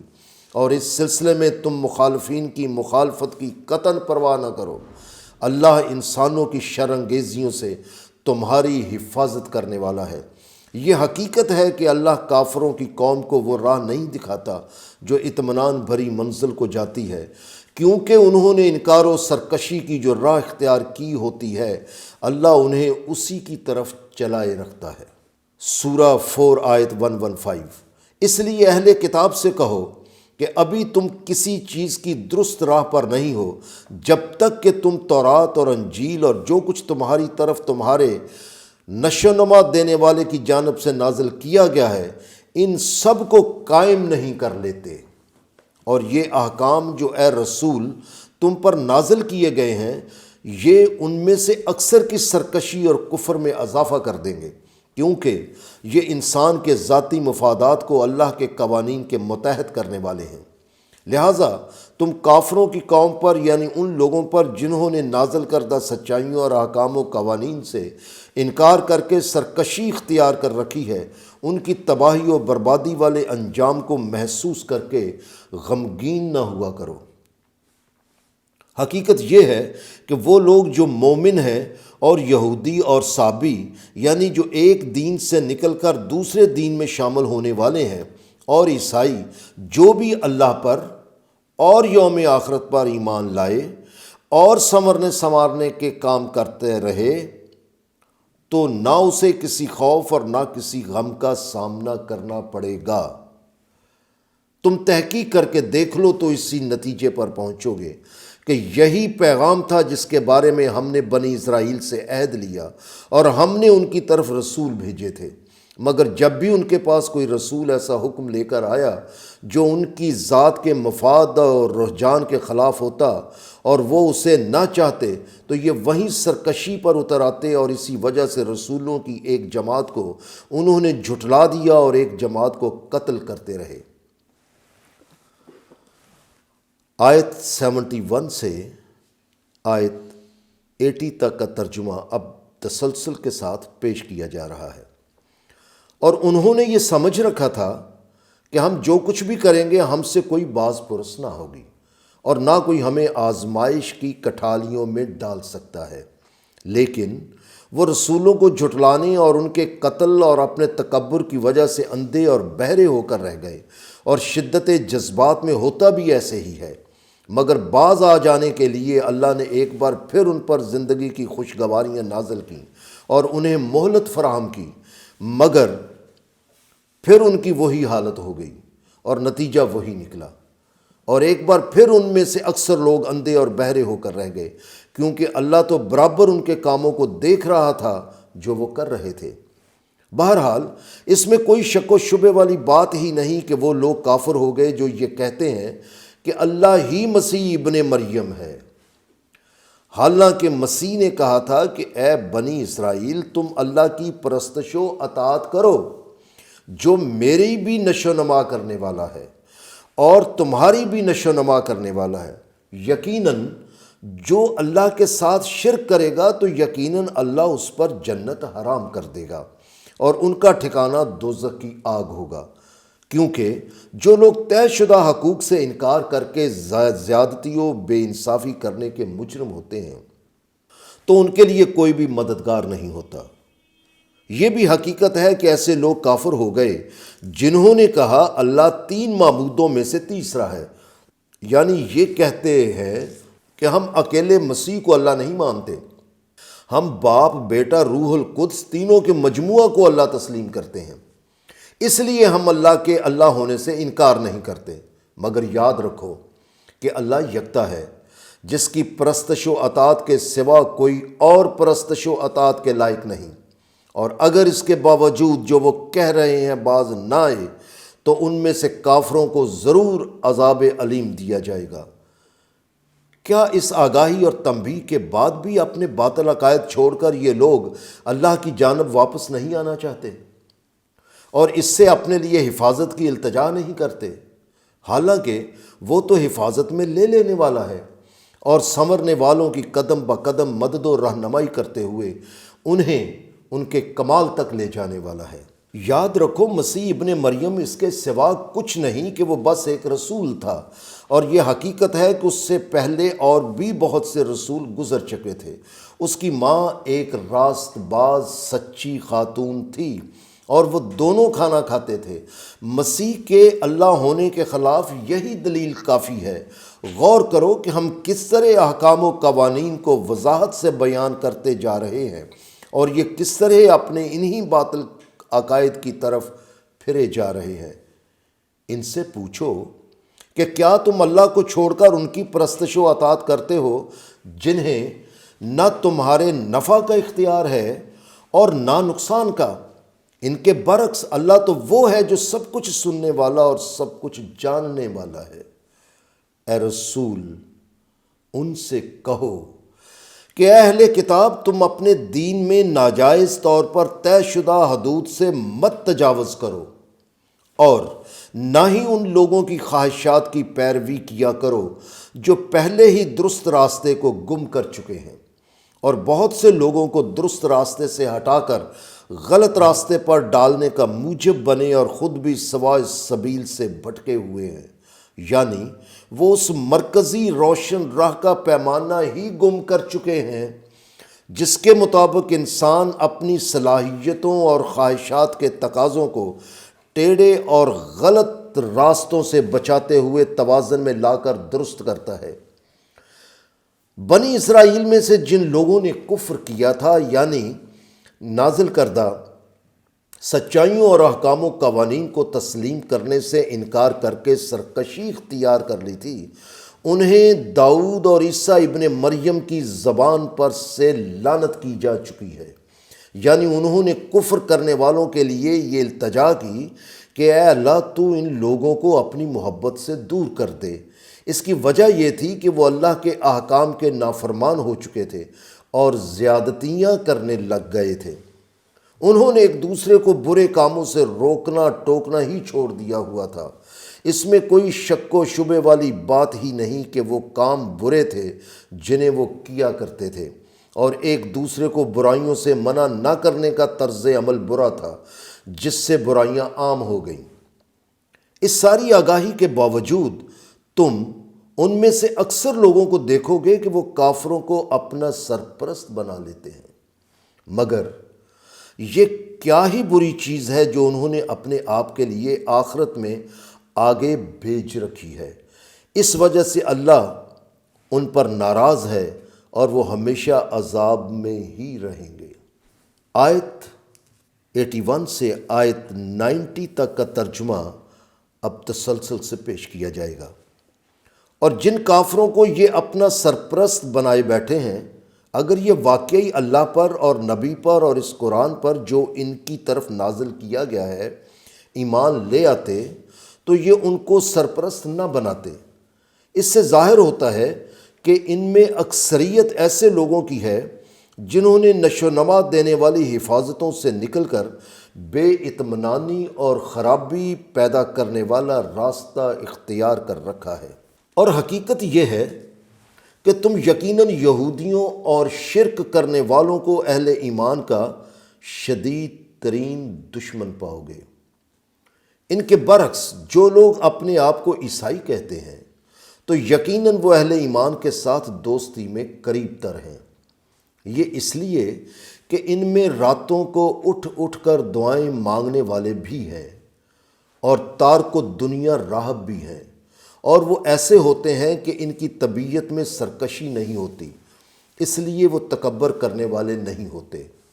اور اس سلسلے میں تم مخالفین کی مخالفت کی قطعاً پرواہ نہ کرو۔ اللہ انسانوں کی شر انگیزیوں سے تمہاری حفاظت کرنے والا ہے۔ یہ حقیقت ہے کہ اللہ کافروں کی قوم کو وہ راہ نہیں دکھاتا جو اطمینان بھری منزل کو جاتی ہے، کیونکہ انہوں نے انکار و سرکشی کی جو راہ اختیار کی ہوتی ہے اللہ انہیں اسی کی طرف چلائے رکھتا ہے۔ سورہ 4 آیت 115۔ اس لیے اہل کتاب سے کہو کہ ابھی تم کسی چیز کی درست راہ پر نہیں ہو جب تک کہ تم تورات اور انجیل اور جو کچھ تمہاری طرف تمہارے نشو و نما دینے والے کی جانب سے نازل کیا گیا ہے ان سب کو قائم نہیں کر لیتے۔ اور یہ احکام جو اے رسول تم پر نازل کیے گئے ہیں یہ ان میں سے اکثر کی سرکشی اور کفر میں اضافہ کر دیں گے، کیونکہ یہ انسان کے ذاتی مفادات کو اللہ کے قوانین کے متحد کرنے والے ہیں۔ لہٰذا تم کافروں کی قوم پر یعنی ان لوگوں پر جنہوں نے نازل کردہ سچائیوں اور احکام و قوانین سے انکار کر کے سرکشی اختیار کر رکھی ہے، ان کی تباہی و بربادی والے انجام کو محسوس کر کے غمگین نہ ہوا کرو۔ حقیقت یہ ہے کہ وہ لوگ جو مومن ہیں اور یہودی اور صابی یعنی جو ایک دین سے نکل کر دوسرے دین میں شامل ہونے والے ہیں، اور عیسائی جو بھی اللہ پر اور یوم آخرت پر ایمان لائے اور سنورنے سنوارنے کے کام کرتے رہے تو نہ اسے کسی خوف اور نہ کسی غم کا سامنا کرنا پڑے گا۔ تم تحقیق کر کے دیکھ لو تو اسی نتیجے پر پہنچو گے کہ یہی پیغام تھا جس کے بارے میں ہم نے بنی اسرائیل سے عہد لیا اور ہم نے ان کی طرف رسول بھیجے تھے، مگر جب بھی ان کے پاس کوئی رسول ایسا حکم لے کر آیا جو ان کی ذات کے مفاد اور رجحان کے خلاف ہوتا اور وہ اسے نہ چاہتے تو یہ وہیں سرکشی پر اتر آتے، اور اسی وجہ سے رسولوں کی ایک جماعت کو انہوں نے جھٹلا دیا اور ایک جماعت کو قتل کرتے رہے۔ آیت 71 سے آیت 80 تک کا ترجمہ اب تسلسل کے ساتھ پیش کیا جا رہا ہے۔ اور انہوں نے یہ سمجھ رکھا تھا کہ ہم جو کچھ بھی کریں گے ہم سے کوئی باز پرس نہ ہوگی اور نہ کوئی ہمیں آزمائش کی کٹھالیوں میں ڈال سکتا ہے، لیکن وہ رسولوں کو جھٹلانے اور ان کے قتل اور اپنے تکبر کی وجہ سے اندھے اور بہرے ہو کر رہ گئے، اور شدت جذبات میں ہوتا بھی ایسے ہی ہے۔ مگر باز آ جانے کے لیے اللہ نے ایک بار پھر ان پر زندگی کی خوشگواریاں نازل کیں اور انہیں مہلت فراہم کی، مگر پھر ان کی وہی حالت ہو گئی اور نتیجہ وہی نکلا، اور ایک بار پھر ان میں سے اکثر لوگ اندھے اور بہرے ہو کر رہ گئے، کیونکہ اللہ تو برابر ان کے کاموں کو دیکھ رہا تھا جو وہ کر رہے تھے۔ بہرحال اس میں کوئی شک و شبے والی بات ہی نہیں کہ وہ لوگ کافر ہو گئے جو یہ کہتے ہیں کہ اللہ ہی مسیح ابن مریم ہے، حالانکہ مسیح نے کہا تھا کہ اے بنی اسرائیل، تم اللہ کی پرستش و اطاعت کرو جو میری بھی نشو نما کرنے والا ہے اور تمہاری بھی نشو نما کرنے والا ہے۔ یقیناً جو اللہ کے ساتھ شرک کرے گا تو یقیناً اللہ اس پر جنت حرام کر دے گا اور ان کا ٹھکانہ دوزخ کی آگ ہوگا، کیونکہ جو لوگ طے شدہ حقوق سے انکار کر کے زیادتی و بے انصافی کرنے کے مجرم ہوتے ہیں تو ان کے لیے کوئی بھی مددگار نہیں ہوتا۔ یہ بھی حقیقت ہے کہ ایسے لوگ کافر ہو گئے جنہوں نے کہا اللہ 3 معبودوں میں سے تیسرا ہے، یعنی یہ کہتے ہیں کہ ہم اکیلے مسیح کو اللہ نہیں مانتے، ہم باپ، بیٹا، روح القدس تینوں کے مجموعہ کو اللہ تسلیم کرتے ہیں، اس لیے ہم اللہ کے اللہ ہونے سے انکار نہیں کرتے۔ مگر یاد رکھو کہ اللہ یکتا ہے، جس کی پرستش و اطاعت کے سوا کوئی اور پرستش و اطاعت کے لائق نہیں، اور اگر اس کے باوجود جو وہ کہہ رہے ہیں باز نہ آئے تو ان میں سے کافروں کو ضرور عذاب علیم دیا جائے گا۔ کیا اس آگاہی اور تنبیہ کے بعد بھی اپنے باطل عقائد چھوڑ کر یہ لوگ اللہ کی جانب واپس نہیں آنا چاہتے اور اس سے اپنے لیے حفاظت کی التجا نہیں کرتے؟ حالانکہ وہ تو حفاظت میں لے لینے والا ہے اور سنورنے والوں کی قدم بقدم مدد و رہنمائی کرتے ہوئے انہیں ان کے کمال تک لے جانے والا ہے۔ یاد رکھو مسیح ابن مریم اس کے سوا کچھ نہیں کہ وہ بس ایک رسول تھا، اور یہ حقیقت ہے کہ اس سے پہلے اور بھی بہت سے رسول گزر چکے تھے۔ اس کی ماں ایک راست باز سچی خاتون تھی اور وہ دونوں کھانا کھاتے تھے۔ مسیح کے اللہ ہونے کے خلاف یہی دلیل کافی ہے۔ غور کرو کہ ہم کس طرح احکام و قوانین کو وضاحت سے بیان کرتے جا رہے ہیں اور یہ کس طرح اپنے انہی باطل عقائد کی طرف پھرے جا رہے ہیں۔ ان سے پوچھو کہ کیا تم اللہ کو چھوڑ کر ان کی پرستش و اطاعت کرتے ہو جنہیں نہ تمہارے نفع کا اختیار ہے اور نہ نقصان کا؟ ان کے برعکس اللہ تو وہ ہے جو سب کچھ سننے والا اور سب کچھ جاننے والا ہے۔ اے رسول، ان سے کہو کہ اے اہل کتاب، تم اپنے دین میں ناجائز طور پر طے شدہ حدود سے مت تجاوز کرو اور نہ ہی ان لوگوں کی خواہشات کی پیروی کیا کرو جو پہلے ہی درست راستے کو گم کر چکے ہیں اور بہت سے لوگوں کو درست راستے سے ہٹا کر غلط راستے پر ڈالنے کا موجب بنے اور خود بھی سوائے سبیل سے بھٹکے ہوئے ہیں، یعنی وہ اس مرکزی روشن راہ کا پیمانہ ہی گم کر چکے ہیں جس کے مطابق انسان اپنی صلاحیتوں اور خواہشات کے تقاضوں کو ٹیڑھے اور غلط راستوں سے بچاتے ہوئے توازن میں لا کر درست کرتا ہے۔ بنی اسرائیل میں سے جن لوگوں نے کفر کیا تھا، یعنی نازل کردہ سچائیوں اور احکام و قوانین کو تسلیم کرنے سے انکار کر کے سرکشی اختیار کر لی تھی، انہیں داؤد اور عیسیٰ ابن مریم کی زبان پر سے لعنت کی جا چکی ہے، یعنی انہوں نے کفر کرنے والوں کے لیے یہ التجا کی کہ اے اللہ، تو ان لوگوں کو اپنی محبت سے دور کر دے۔ اس کی وجہ یہ تھی کہ وہ اللہ کے احکام کے نافرمان ہو چکے تھے اور زیادتیاں کرنے لگ گئے تھے۔ انہوں نے ایک دوسرے کو برے کاموں سے روکنا ٹوکنا ہی چھوڑ دیا ہوا تھا۔ اس میں کوئی شک و شبے والی بات ہی نہیں کہ وہ کام برے تھے جنہیں وہ کیا کرتے تھے، اور ایک دوسرے کو برائیوں سے منع نہ کرنے کا طرز عمل برا تھا جس سے برائیاں عام ہو گئیں۔ اس ساری آگاہی کے باوجود تم ان میں سے اکثر لوگوں کو دیکھو گے کہ وہ کافروں کو اپنا سرپرست بنا لیتے ہیں، مگر یہ کیا ہی بری چیز ہے جو انہوں نے اپنے آپ کے لیے آخرت میں آگے بھیج رکھی ہے۔ اس وجہ سے اللہ ان پر ناراض ہے اور وہ ہمیشہ عذاب میں ہی رہیں گے۔ آیت 81 سے آیت 90 تک کا ترجمہ اب تسلسل سے پیش کیا جائے گا۔ اور جن کافروں کو یہ اپنا سرپرست بنائے بیٹھے ہیں، اگر یہ واقعی اللہ پر اور نبی پر اور اس قرآن پر جو ان کی طرف نازل کیا گیا ہے ایمان لے آتے تو یہ ان کو سرپرست نہ بناتے، اس سے ظاہر ہوتا ہے کہ ان میں اکثریت ایسے لوگوں کی ہے جنہوں نے نشو و نما دینے والی حفاظتوں سے نکل کر بے اطمینانی اور خرابی پیدا کرنے والا راستہ اختیار کر رکھا ہے۔ اور حقیقت یہ ہے کہ تم یقیناً یہودیوں اور شرک کرنے والوں کو اہل ایمان کا شدید ترین دشمن پاؤ گے۔ ان کے برعکس جو لوگ اپنے آپ کو عیسائی کہتے ہیں تو یقیناً وہ اہل ایمان کے ساتھ دوستی میں قریب تر ہیں۔ یہ اس لیے کہ ان میں راتوں کو اٹھ اٹھ کر دعائیں مانگنے والے بھی ہیں اور تارک دنیا راہب بھی ہیں، اور وہ ایسے ہوتے ہیں کہ ان کی طبیعت میں سرکشی نہیں ہوتی، اس لیے وہ تکبر کرنے والے نہیں ہوتے۔